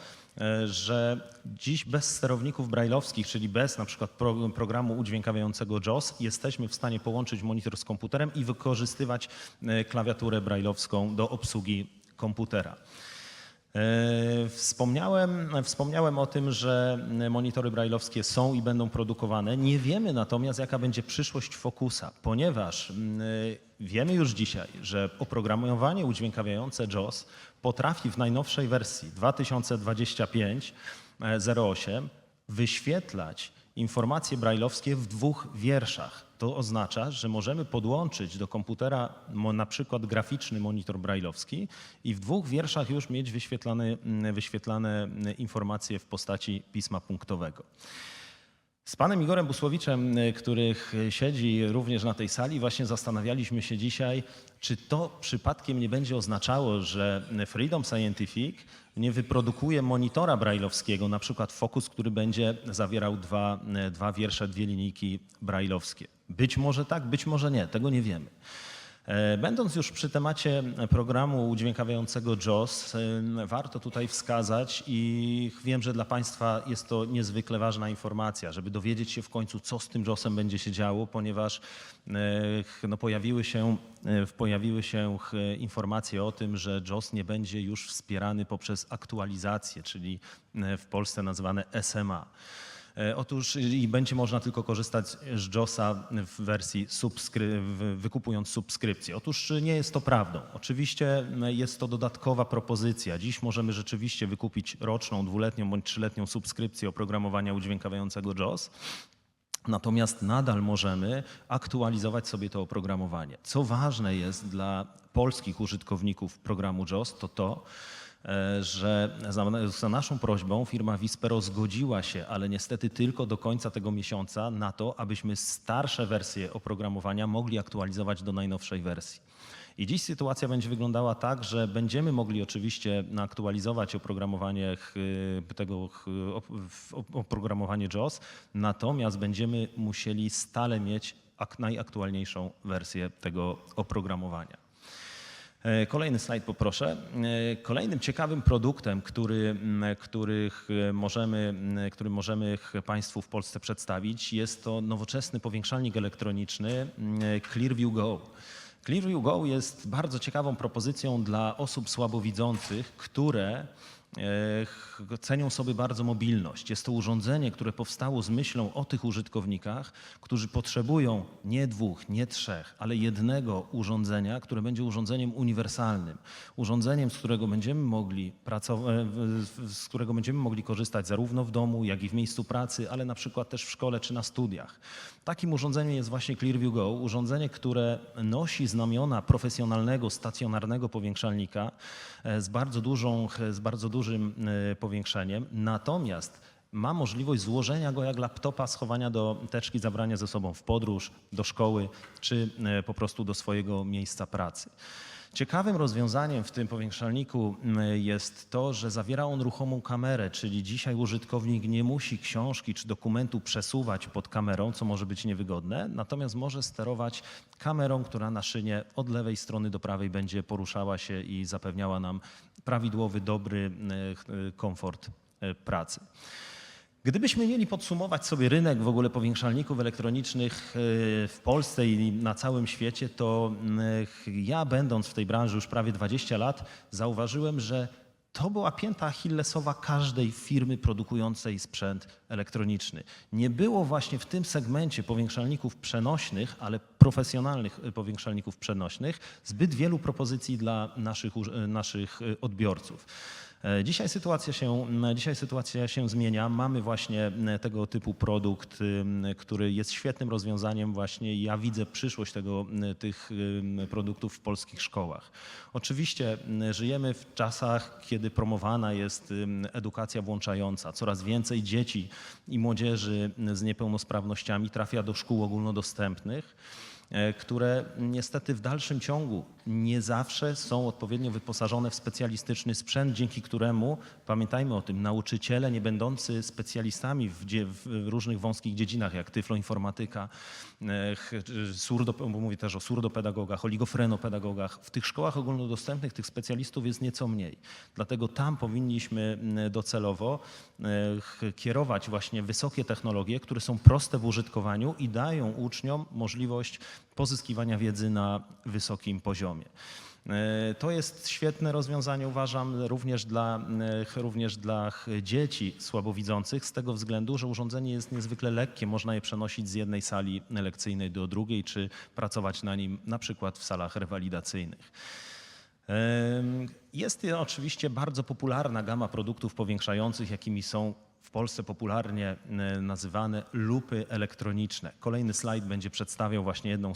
Speaker 5: że dziś bez sterowników braille'owskich, czyli bez na przykład programu udźwiękawiającego JAWS, jesteśmy w stanie połączyć monitor z komputerem i wykorzystywać klawiaturę braille'owską do obsługi komputera. Wspomniałem o tym, że monitory braille'owskie są i będą produkowane. Nie wiemy natomiast, jaka będzie przyszłość Focusa, ponieważ wiemy już dzisiaj, że oprogramowanie udźwiękawiające JAWS potrafi w najnowszej wersji 2025.08 wyświetlać informacje braille'owskie w 2 wierszach. To oznacza, że możemy podłączyć do komputera na przykład graficzny monitor braille'owski i w 2 wierszach już mieć wyświetlane informacje w postaci pisma punktowego. Z panem Igorem Busłowiczem, który siedzi również na tej sali, właśnie zastanawialiśmy się dzisiaj, czy to przypadkiem nie będzie oznaczało, że Freedom Scientific nie wyprodukuje monitora braille'owskiego, na przykład Focus, który będzie zawierał 2 wiersze, 2 linijki braille'owskie. Być może tak, być może nie, tego nie wiemy. Będąc już przy temacie programu udźwiękawiającego JAWS, warto tutaj wskazać i wiem, że dla Państwa jest to niezwykle ważna informacja, żeby dowiedzieć się w końcu, co z tym JAWS-em będzie się działo, ponieważ pojawiły się informacje o tym, że JAWS nie będzie już wspierany poprzez aktualizację, czyli w Polsce nazywane SMA. Otóż i będzie można tylko korzystać z JAWS-a w wersji wykupując subskrypcję. Otóż nie jest to prawdą. Oczywiście jest to dodatkowa propozycja. Dziś możemy rzeczywiście wykupić roczną, 2-letnią bądź 3-letnią subskrypcję oprogramowania udźwiękawiającego JAWS. Natomiast nadal możemy aktualizować sobie to oprogramowanie. Co ważne jest dla polskich użytkowników programu JAWS, to, że za naszą prośbą firma Vispero zgodziła się, ale niestety tylko do końca tego miesiąca, na to, abyśmy starsze wersje oprogramowania mogli aktualizować do najnowszej wersji. I dziś sytuacja będzie wyglądała tak, że będziemy mogli oczywiście aktualizować oprogramowanie JAWS, natomiast będziemy musieli stale mieć najaktualniejszą wersję tego oprogramowania. Kolejny slajd poproszę. Kolejnym ciekawym produktem, który możemy Państwu w Polsce przedstawić, jest to nowoczesny powiększalnik elektroniczny Clearview Go. Clearview Go jest bardzo ciekawą propozycją dla osób słabowidzących, które cenią sobie bardzo mobilność. Jest to urządzenie, które powstało z myślą o tych użytkownikach, którzy potrzebują nie 2, nie 3, ale jednego urządzenia, które będzie urządzeniem uniwersalnym. Urządzeniem, z którego będziemy mogli korzystać zarówno w domu, jak i w miejscu pracy, ale na przykład też w szkole czy na studiach. Takim urządzeniem jest właśnie Clearview Go, urządzenie, które nosi znamiona profesjonalnego, stacjonarnego powiększalnika z bardzo dużym powiększeniem, natomiast ma możliwość złożenia go jak laptopa, schowania do teczki, zabrania ze sobą w podróż, do szkoły czy po prostu do swojego miejsca pracy. Ciekawym rozwiązaniem w tym powiększalniku jest to, że zawiera on ruchomą kamerę, czyli dzisiaj użytkownik nie musi książki czy dokumentu przesuwać pod kamerą, co może być niewygodne, natomiast może sterować kamerą, która na szynie od lewej strony do prawej będzie poruszała się i zapewniała nam prawidłowy, dobry komfort pracy. Gdybyśmy mieli podsumować sobie rynek w ogóle powiększalników elektronicznych w Polsce i na całym świecie, to ja, będąc w tej branży już prawie 20 lat, zauważyłem, że to była pięta achillesowa każdej firmy produkującej sprzęt elektroniczny. Nie było właśnie w tym segmencie powiększalników przenośnych, ale profesjonalnych powiększalników przenośnych, zbyt wielu propozycji dla naszych odbiorców. Dzisiaj sytuacja się zmienia. Mamy właśnie tego typu produkt, który jest świetnym rozwiązaniem właśnie i ja widzę przyszłość tych produktów w polskich szkołach. Oczywiście żyjemy w czasach, kiedy promowana jest edukacja włączająca. Coraz więcej dzieci i młodzieży z niepełnosprawnościami trafia do szkół ogólnodostępnych, które niestety w dalszym ciągu nie zawsze są odpowiednio wyposażone w specjalistyczny sprzęt, dzięki któremu, pamiętajmy o tym, nauczyciele nie będący specjalistami w różnych wąskich dziedzinach, jak tyfloinformatyka, mówię też o surdopedagogach, oligofrenopedagogach, w tych szkołach ogólnodostępnych tych specjalistów jest nieco mniej. Dlatego tam powinniśmy docelowo kierować właśnie wysokie technologie, które są proste w użytkowaniu i dają uczniom możliwość pozyskiwania wiedzy na wysokim poziomie. To jest świetne rozwiązanie, uważam, również dla dzieci słabowidzących z tego względu, że urządzenie jest niezwykle lekkie, można je przenosić z jednej sali lekcyjnej do drugiej, czy pracować na nim na przykład w salach rewalidacyjnych. Jest oczywiście bardzo popularna gama produktów powiększających, jakimi są w Polsce popularnie nazywane lupy elektroniczne. Kolejny slajd będzie przedstawiał właśnie jedną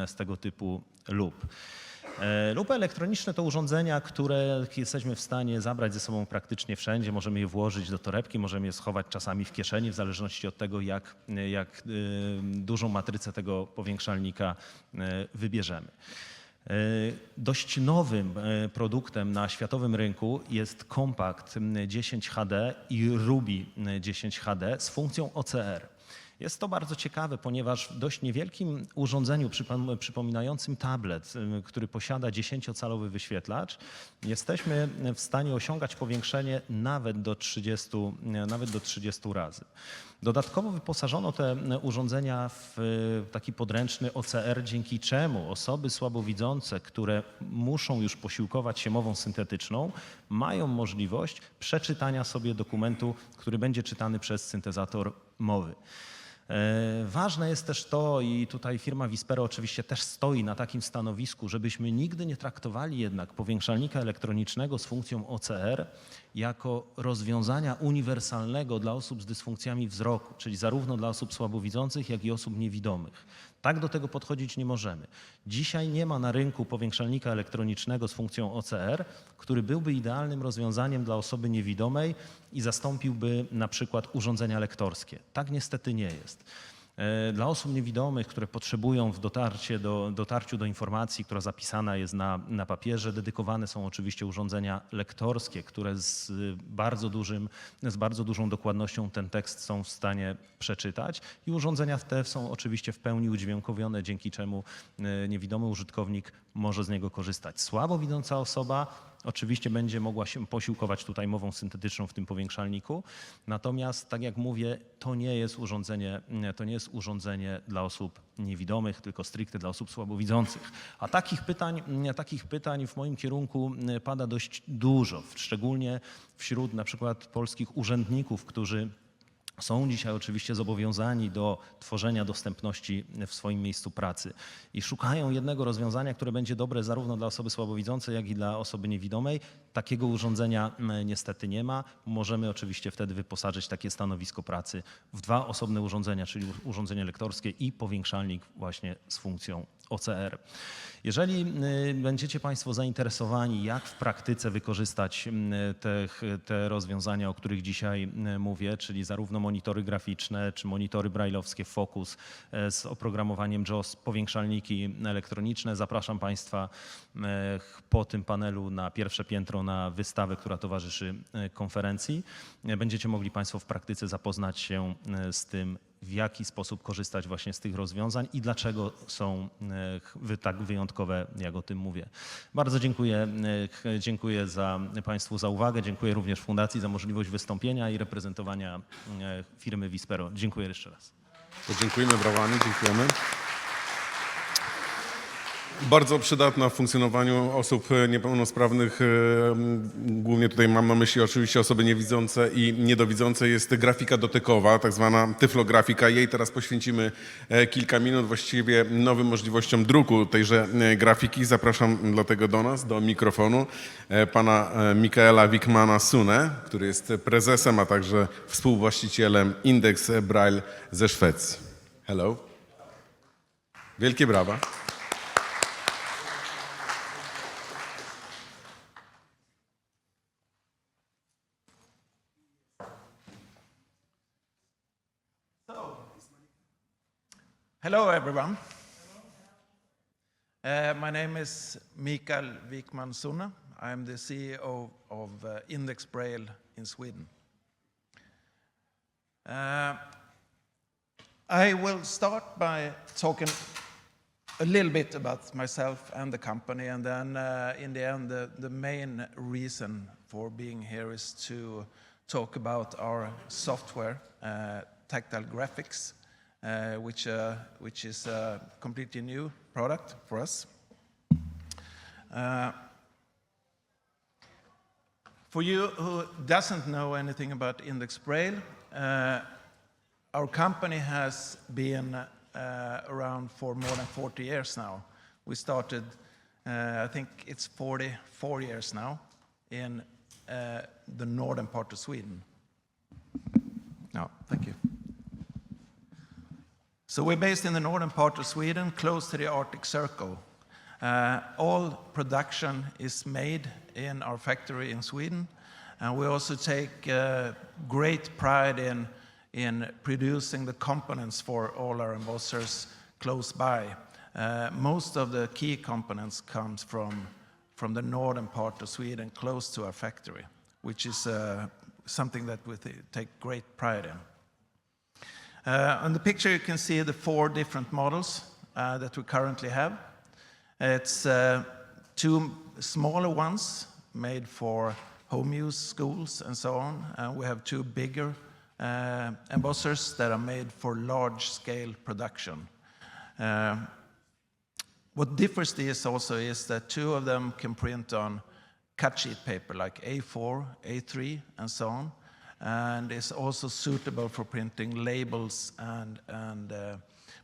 Speaker 5: z tego typu lup. Lupy elektroniczne to urządzenia, które jesteśmy w stanie zabrać ze sobą praktycznie wszędzie. Możemy je włożyć do torebki, możemy je schować czasami w kieszeni, w zależności od tego, jak dużą matrycę tego powiększalnika wybierzemy. Dość nowym produktem na światowym rynku jest kompakt 10 HD i Ruby 10 HD z funkcją OCR. Jest to bardzo ciekawe, ponieważ w dość niewielkim urządzeniu przypominającym tablet, który posiada 10-calowy wyświetlacz, jesteśmy w stanie osiągać powiększenie nawet do 30 razy. Dodatkowo wyposażono te urządzenia w taki podręczny OCR, dzięki czemu osoby słabowidzące, które muszą już posiłkować się mową syntetyczną, mają możliwość przeczytania sobie dokumentu, który będzie czytany przez syntezator mowy. Ważne jest też to, i tutaj firma Vispero oczywiście też stoi na takim stanowisku, żebyśmy nigdy nie traktowali jednak powiększalnika elektronicznego z funkcją OCR jako rozwiązania uniwersalnego dla osób z dysfunkcjami wzroku, czyli zarówno dla osób słabowidzących, jak i osób niewidomych. Tak do tego podchodzić nie możemy. Dzisiaj nie ma na rynku powiększalnika elektronicznego z funkcją OCR, który byłby idealnym rozwiązaniem dla osoby niewidomej i zastąpiłby na przykład urządzenia lektorskie. Tak niestety nie jest. Dla osób niewidomych, które potrzebują w dotarciu do informacji, która zapisana jest na papierze, dedykowane są oczywiście urządzenia lektorskie, które z bardzo dużą dokładnością ten tekst są w stanie przeczytać i urządzenia te są oczywiście w pełni udźwiękowione, dzięki czemu niewidomy użytkownik może z niego korzystać. Słabo widząca osoba oczywiście będzie mogła się posiłkować tutaj mową syntetyczną w tym powiększalniku, natomiast tak jak mówię, to nie jest urządzenie dla osób niewidomych, tylko stricte dla osób słabowidzących. A takich pytań w moim kierunku pada dość dużo, szczególnie wśród na przykład polskich urzędników, którzy są dzisiaj oczywiście zobowiązani do tworzenia dostępności w swoim miejscu pracy i szukają jednego rozwiązania, które będzie dobre zarówno dla osoby słabowidzącej, jak i dla osoby niewidomej. Takiego urządzenia niestety nie ma. Możemy oczywiście wtedy wyposażyć takie stanowisko pracy w dwa osobne urządzenia, czyli urządzenie lektorskie i powiększalnik właśnie z funkcją OCR. Jeżeli będziecie Państwo zainteresowani, jak w praktyce wykorzystać te rozwiązania, o których dzisiaj mówię, czyli zarówno monitory graficzne, czy monitory brajlowskie, Focus z oprogramowaniem JAWS, powiększalniki elektroniczne, zapraszam Państwa po tym panelu na pierwsze piętro na wystawę, która towarzyszy konferencji. Będziecie mogli Państwo w praktyce zapoznać się z tym, w jaki sposób korzystać właśnie z tych rozwiązań i dlaczego są tak wyjątkowe, jak o tym mówię. Bardzo dziękuję Państwu za uwagę, dziękuję również Fundacji za możliwość wystąpienia i reprezentowania firmy Vispero. Dziękuję jeszcze raz.
Speaker 2: To dziękujemy, brawami, dziękujemy. Bardzo przydatna w funkcjonowaniu osób niepełnosprawnych, głównie tutaj mam na myśli oczywiście osoby niewidzące i niedowidzące, jest grafika dotykowa, tak zwana tyflografika. Jej teraz poświęcimy kilka minut, właściwie nowym możliwościom druku tejże grafiki. Zapraszam dlatego do nas, do mikrofonu, pana Mikaela Vikmana Sunnę, który jest prezesem, a także współwłaścicielem Index Braille ze Szwecji. Hello. Wielkie brawa.
Speaker 6: Hello, everyone. My name is Mikael Vikman Sunna. I am the CEO of Index Braille in Sweden. I will start by talking a little bit about myself and the company, and then in the end, the main reason for being here is to talk about our software, Tactile Graphics, which is a completely new product for us. For you who doesn't know anything about Index Braille, our company has been around for more than 40 years now. We started, I think it's 44 years now, in the northern part of Sweden. No, thank you. So we're based in the northern part of Sweden, close to the Arctic Circle. All production is made in our factory in Sweden, and we also take great pride in producing the components for all our embossers close by. Most of the key components comes from the northern part of Sweden, close to our factory, which is something that we take great pride in. On the picture you can see the 4 different models that we currently have. It's 2 smaller ones made for home use, schools, and so on. And we have 2 bigger embossers that are made for large-scale production. What differs these also is that 2 of them can print on cut sheet paper like A4, A3, and so on, and is also suitable for printing labels and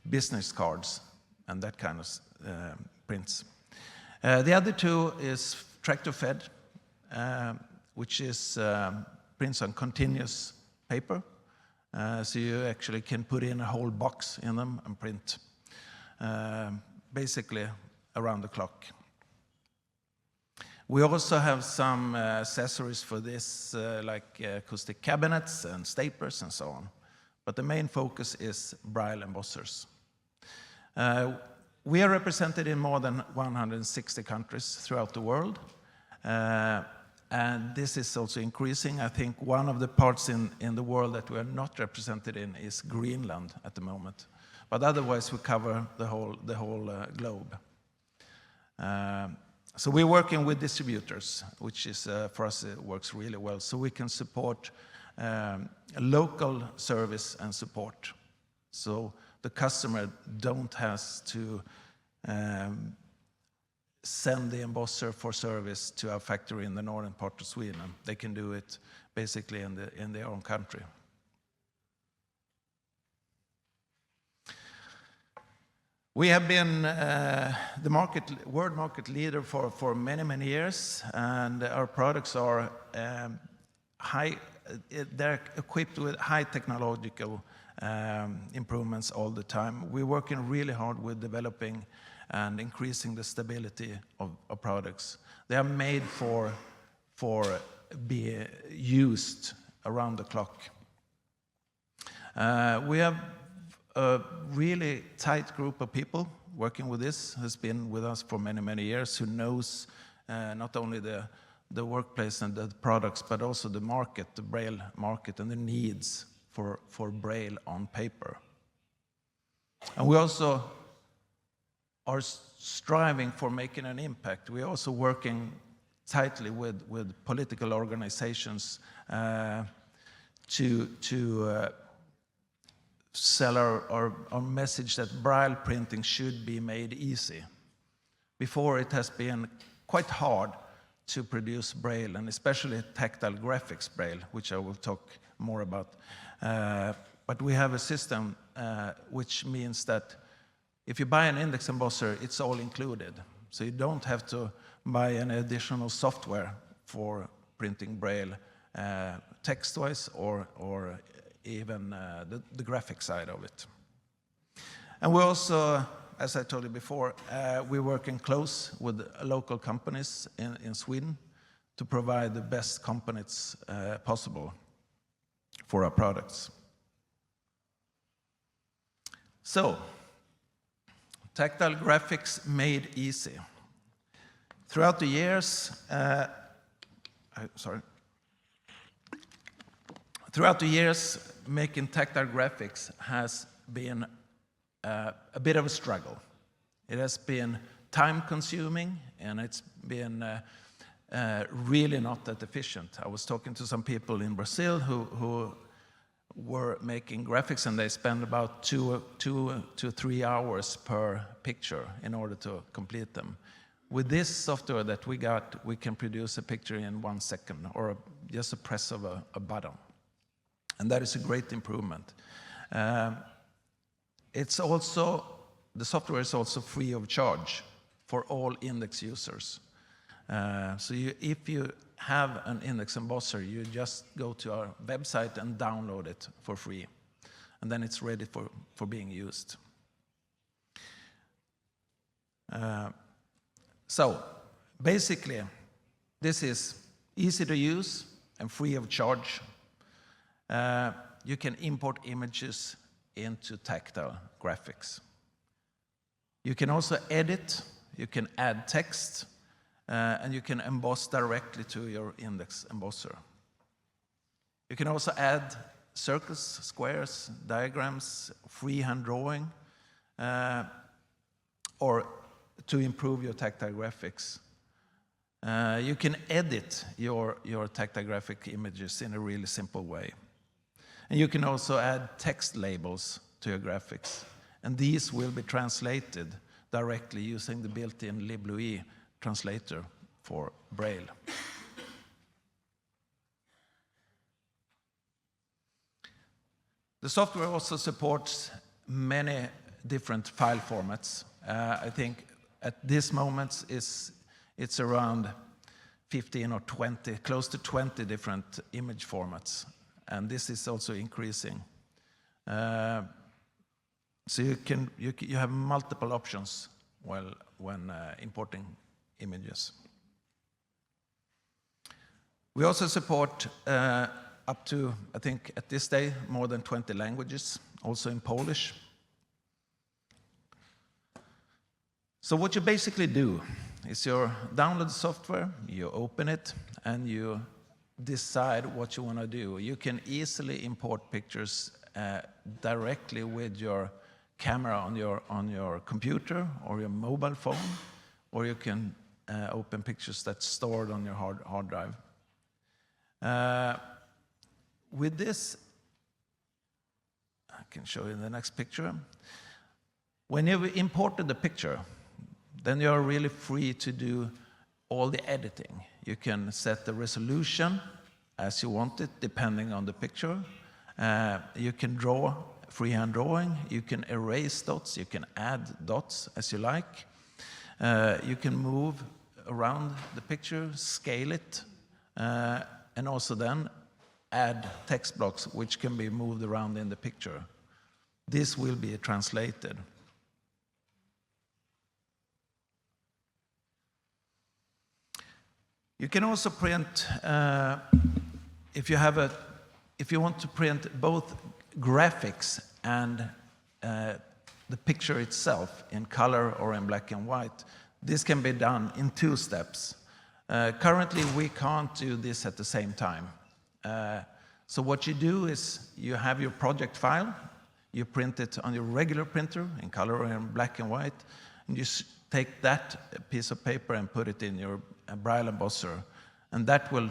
Speaker 6: business cards and that kind of prints. The other 2 is tractor-fed, which is prints on continuous paper. So you actually can put in a whole box in them and print basically around the clock. We also have some accessories for this, like acoustic cabinets and staplers and so on. But the main focus is Braille embossers. We are represented in more than 160 countries throughout the world. And this is also increasing. I think one of the parts in the world that we are not represented in is Greenland at the moment. But otherwise, we cover the whole globe. So we're working with distributors, which is, for us, it works really well. So we can support local service and support. So the customer don't have to send the embosser for service to our factory in the northern part of Sweden. They can do it basically in their own country. We have been the world market leader for many, many years, and our products are they're equipped with high technological improvements all the time. We're working really hard with developing and increasing the stability of products. They are made for be used around the clock. We have a really tight group of people working with this, has been with us for many, many years, who knows not only the workplace and the products, but also the market, the Braille market, and the needs for Braille on paper. And we also are striving for making an impact. We're also working tightly with political organizations to sell our message that Braille printing should be made easy. before it has been quite hard to produce Braille, and especially tactile graphics Braille, which I will talk more about. But we have a system which means that if you buy an index embosser, it's all included. So you don't have to buy any additional software for printing Braille text-wise or even the graphic side of it. And we also, as I told you before, we're working close with local companies in Sweden to provide the best components possible for our products. So, tactile graphics made easy. Throughout the years, making tactile graphics has been a bit of a struggle. It has been time-consuming, and it's been really not that efficient. I was talking to some people in Brazil who were making graphics, and they spend about 2 to 3 hours per picture in order to complete them. With this software that we got, we can produce a picture in 1 second, or just a press of a button. And that is a great improvement. It's also, the software is also free of charge for all index users. So if you have an index embosser, you just go to our website and download it for free. And then it's ready for being used. So basically, this is easy to use and free of charge. You can import images into tactile graphics. You can also edit, you can add text, and you can emboss directly to your index embosser. You can also add circles, squares, diagrams, freehand drawing, or to improve your tactile graphics. You can edit your tactile graphic images in a really simple way. And you can also add text labels to your graphics. And these will be translated directly using the built-in LibLouis translator for Braille. The software also supports many different file formats. I think at this moment it's around 15 or 20, close to 20 different image formats. And this is also increasing. So you have multiple options when importing images. We also support up to, I think at this day, more than 20 languages, also in Polish. So what you basically do is you download the software, you open it, and you decide what you want to do. You can easily import pictures directly with your camera on your computer or your mobile phone, or you can open pictures that's stored on your hard drive. With this, I can show you the next picture. When you've imported the picture, then you're really free to do all the editing. You can set the resolution as you want it, depending on the picture. You can draw freehand drawing. You can erase dots. You can add dots as you like. You can move around the picture, scale it, and also then add text blocks which can be moved around in the picture. This will be translated. You can also print, if you want to print both graphics and the picture itself in color or in black and white, this can be done in 2 steps. Currently, we can't do this at the same time. So what you do is you have your project file, you print it on your regular printer in color or in black and white, and you take that piece of paper and put it in your Braille embosser, and that will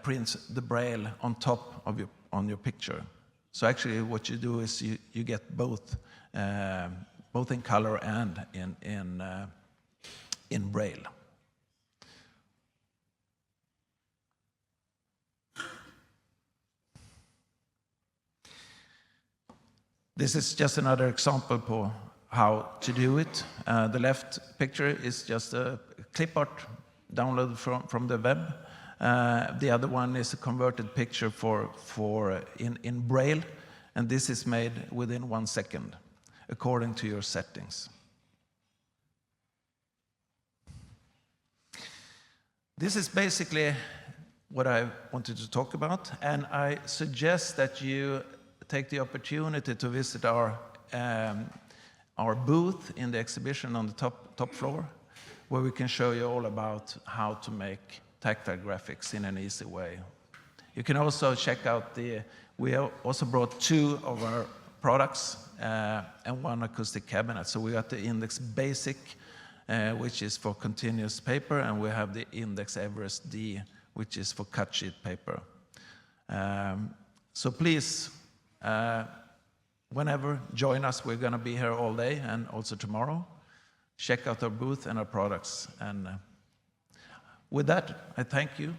Speaker 6: print the Braille on top of your picture. So actually what you do is you get both in color and in Braille. This is just another example for how to do it. The left picture is just a clip art downloaded from the web. The other one is a converted picture in Braille, and this is made within 1 second, according to your settings. This is basically what I wanted to talk about, and I suggest that you take the opportunity to visit our booth in the exhibition on the top floor, where we can show you all about how to make tactile graphics in an easy way. You can also check out we also brought 2 of our products and 1 acoustic cabinet. So we got the Index Basic, which is for continuous paper, and we have the Index Everest D, which is for cut sheet paper. So please, whenever, join us. We're going to be here all day and also tomorrow. Check out our booth and our products. And with that, I thank you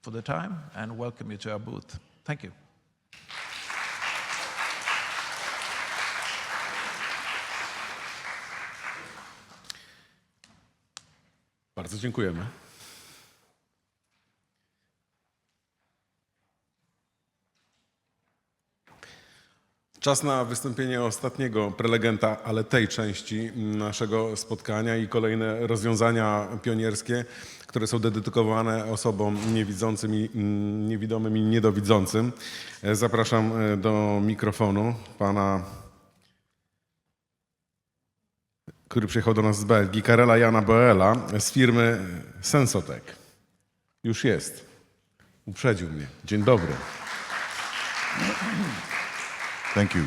Speaker 6: for the time and welcome you to our booth. Thank you.
Speaker 2: Bardzo dziękujemy. Czas na wystąpienie ostatniego prelegenta, ale tej części naszego spotkania i kolejne rozwiązania pionierskie, które są dedykowane osobom niewidzącym, niewidomym i niedowidzącym. Zapraszam do mikrofonu pana, który przyjechał do nas z Belgii, Karela Jana Boela z firmy Sensotec. Już jest. Uprzedził mnie. Dzień dobry.
Speaker 7: Thank you.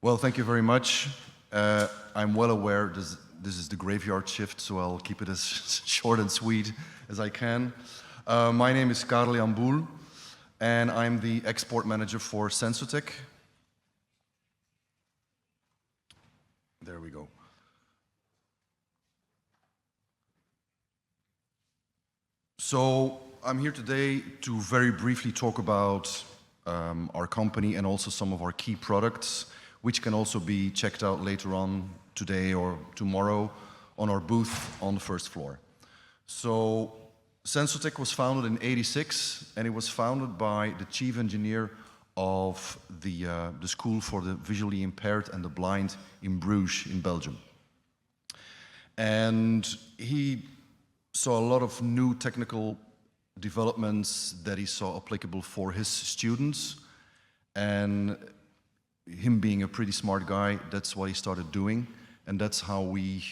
Speaker 7: Well, thank you very much. I'm well aware this is the graveyard shift, so I'll keep it as short and sweet as I can. My name is Karel Jan Boel, and I'm the export manager for Sensotec. There we go. So I'm here today to very briefly talk about our company and also some of our key products, which can also be checked out later on today or tomorrow on our booth on the first floor. So Sensotec was founded in '86, and it was founded by the chief engineer of the School for the Visually Impaired and the Blind in Bruges in Belgium. And he saw a lot of new technical developments that he saw applicable for his students, and him being a pretty smart guy, that's what he started doing, and that's how we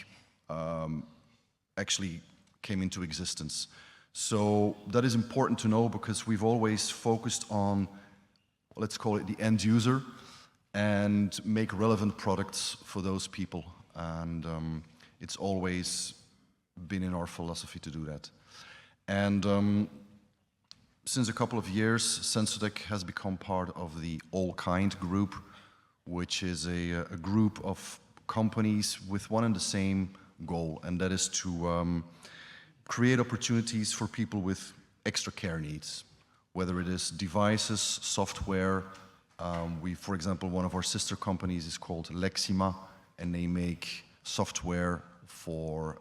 Speaker 7: actually came into existence. So that is important to know because we've always focused on, let's call it the end user, and make relevant products for those people, and it's always been in our philosophy to do that. And since a couple of years, Sensotec has become part of the All Kind group, which is a group of companies with one and the same goal, and that is to create opportunities for people with extra care needs, whether it is devices, software. For example, one of our sister companies is called Lexima, and they make software for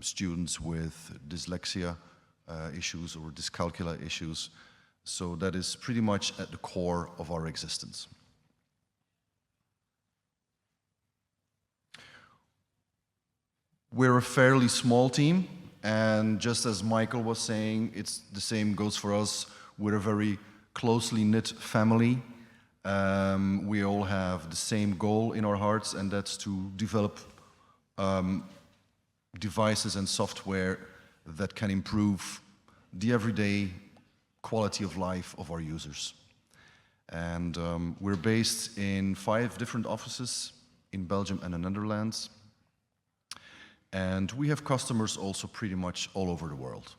Speaker 7: students with dyslexia issues or dyscalculia issues. So that is pretty much at the core of our existence. We're a fairly small team, and just as Michael was saying, it's the same goes for us. We're a very closely knit family. We all have the same goal in our hearts, and that's to develop devices and software that can improve the everyday quality of life of our users. And we're based in 5 different offices in Belgium and the Netherlands. And we have customers also pretty much all over the world.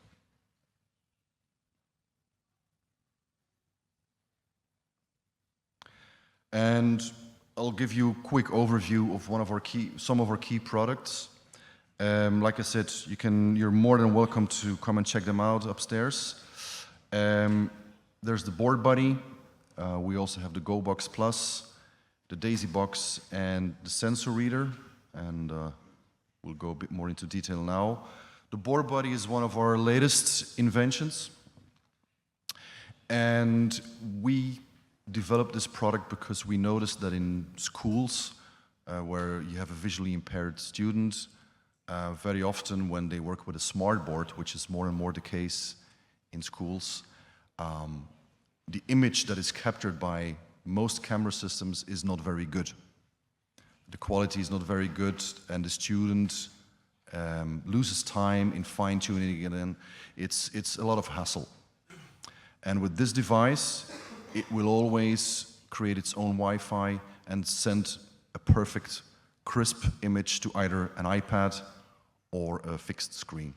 Speaker 7: And I'll give you a quick overview of some of our key products. Like I said, you're more than welcome to come and check them out upstairs. There's the Board Buddy. We also have the GoBox Plus, the Daisy Box, and the Sensor Reader. And we'll go a bit more into detail now. The Board Buddy is one of our latest inventions. And we developed this product because we noticed that in schools where you have a visually impaired student, very often when they work with a smart board, which is more and more the case in schools, the image that is captured by most camera systems is not very good. The quality is not very good, and the student loses time in fine-tuning it, and it's a lot of hassle. And with this device, it will always create its own Wi-Fi and send a perfect, crisp image to either an iPad or a fixed screen.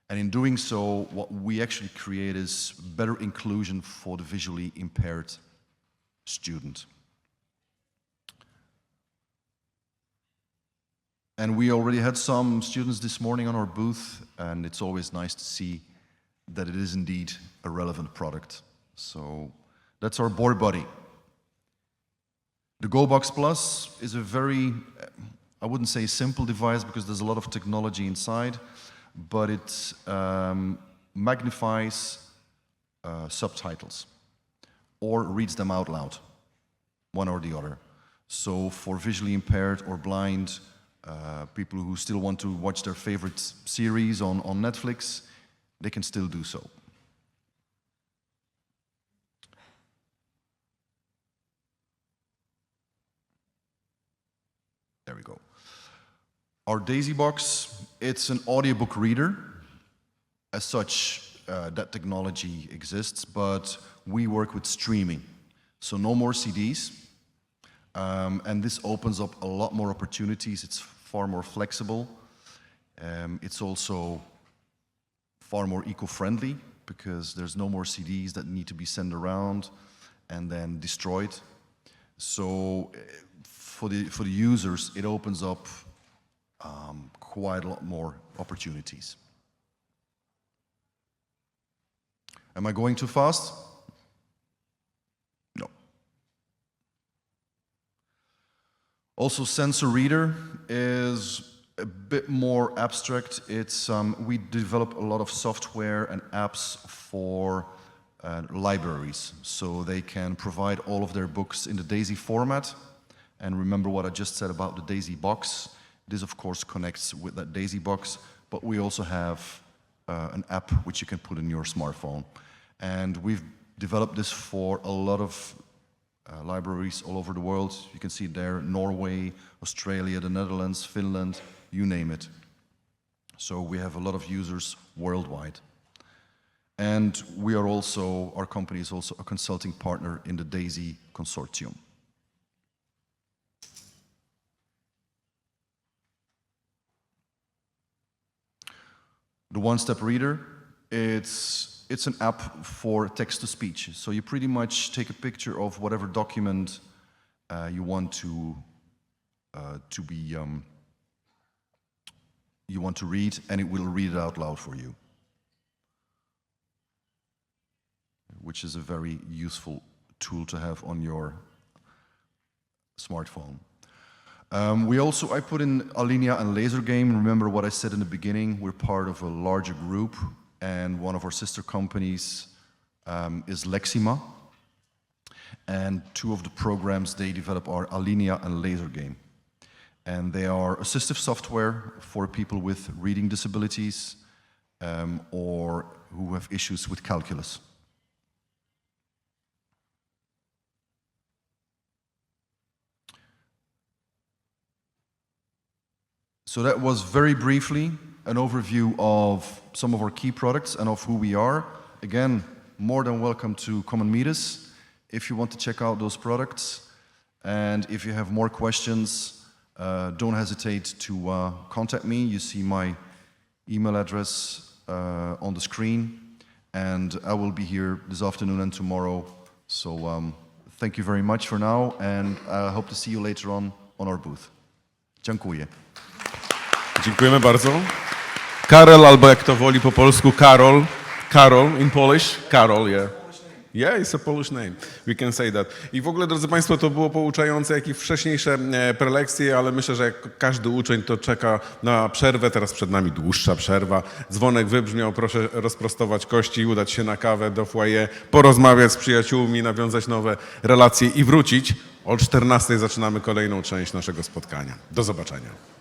Speaker 7: And in doing so, what we actually create is better inclusion for the visually impaired student. And we already had some students this morning on our booth, and it's always nice to see that it is indeed a relevant product. So that's our Board Buddy. The GoBox Plus is a very, I wouldn't say simple device because there's a lot of technology inside, but it magnifies subtitles or reads them out loud, one or the other. So for visually impaired or blind people who still want to watch their favorite series on Netflix, they can still do so. There we go. Our Daisy Box, it's an audiobook reader. As such, that technology exists, but we work with streaming. So no more CDs. And this opens up a lot more opportunities. It's far more flexible. It's also far more eco-friendly because there's no more CDs that need to be sent around and then destroyed. So for the users, it opens up quite a lot more opportunities. Am I going too fast? No. Also, Sensor Reader is a bit more abstract. It's we develop a lot of software and apps for libraries, so they can provide all of their books in the Daisy format. And remember what I just said about the Daisy box. This, of course, connects with that Daisy box, but we also have an app which you can put in your smartphone. And we've developed this for a lot of libraries all over the world. You can see it there, Norway, Australia, the Netherlands, Finland, you name it. So we have a lot of users worldwide. And we are also, our company is also a consulting partner in the Daisy Consortium. The one-step reader, it's an app for text-to-speech. So you pretty much take a picture of whatever document you want to read, and it will read it out loud for you, which is a very useful tool to have on your smartphone. I put in Alinea and Laser Game. Remember what I said in the beginning, we're part of a larger group, and one of our sister companies is Lexima. And two of the programs they develop are Alinea and Laser Game. And they are assistive software for people with reading disabilities or who have issues with calculus. So that was very briefly an overview of some of our key products and of who we are. Again, more than welcome to come and meet us if you want to check out those products. And if you have more questions, don't hesitate to contact me. You see my email address on the screen. And I will be here this afternoon and tomorrow. So thank you very much for now, and I hope to see you later on our booth. Dziękuję.
Speaker 2: Dziękujemy bardzo. Karel, albo jak to woli po polsku, Karol. Karol in Polish? Karol, yeah. Yeah, it's a Polish name. We can say that. I w ogóle, drodzy Państwo, to było pouczające, jak i wcześniejsze prelekcje, ale myślę, że jak każdy uczeń to czeka na przerwę. Teraz przed nami dłuższa przerwa. Dzwonek wybrzmiał, proszę rozprostować kości, udać się na kawę do foyer, porozmawiać z przyjaciółmi, nawiązać nowe relacje i wrócić. O 14:00 zaczynamy kolejną część naszego spotkania. Do zobaczenia.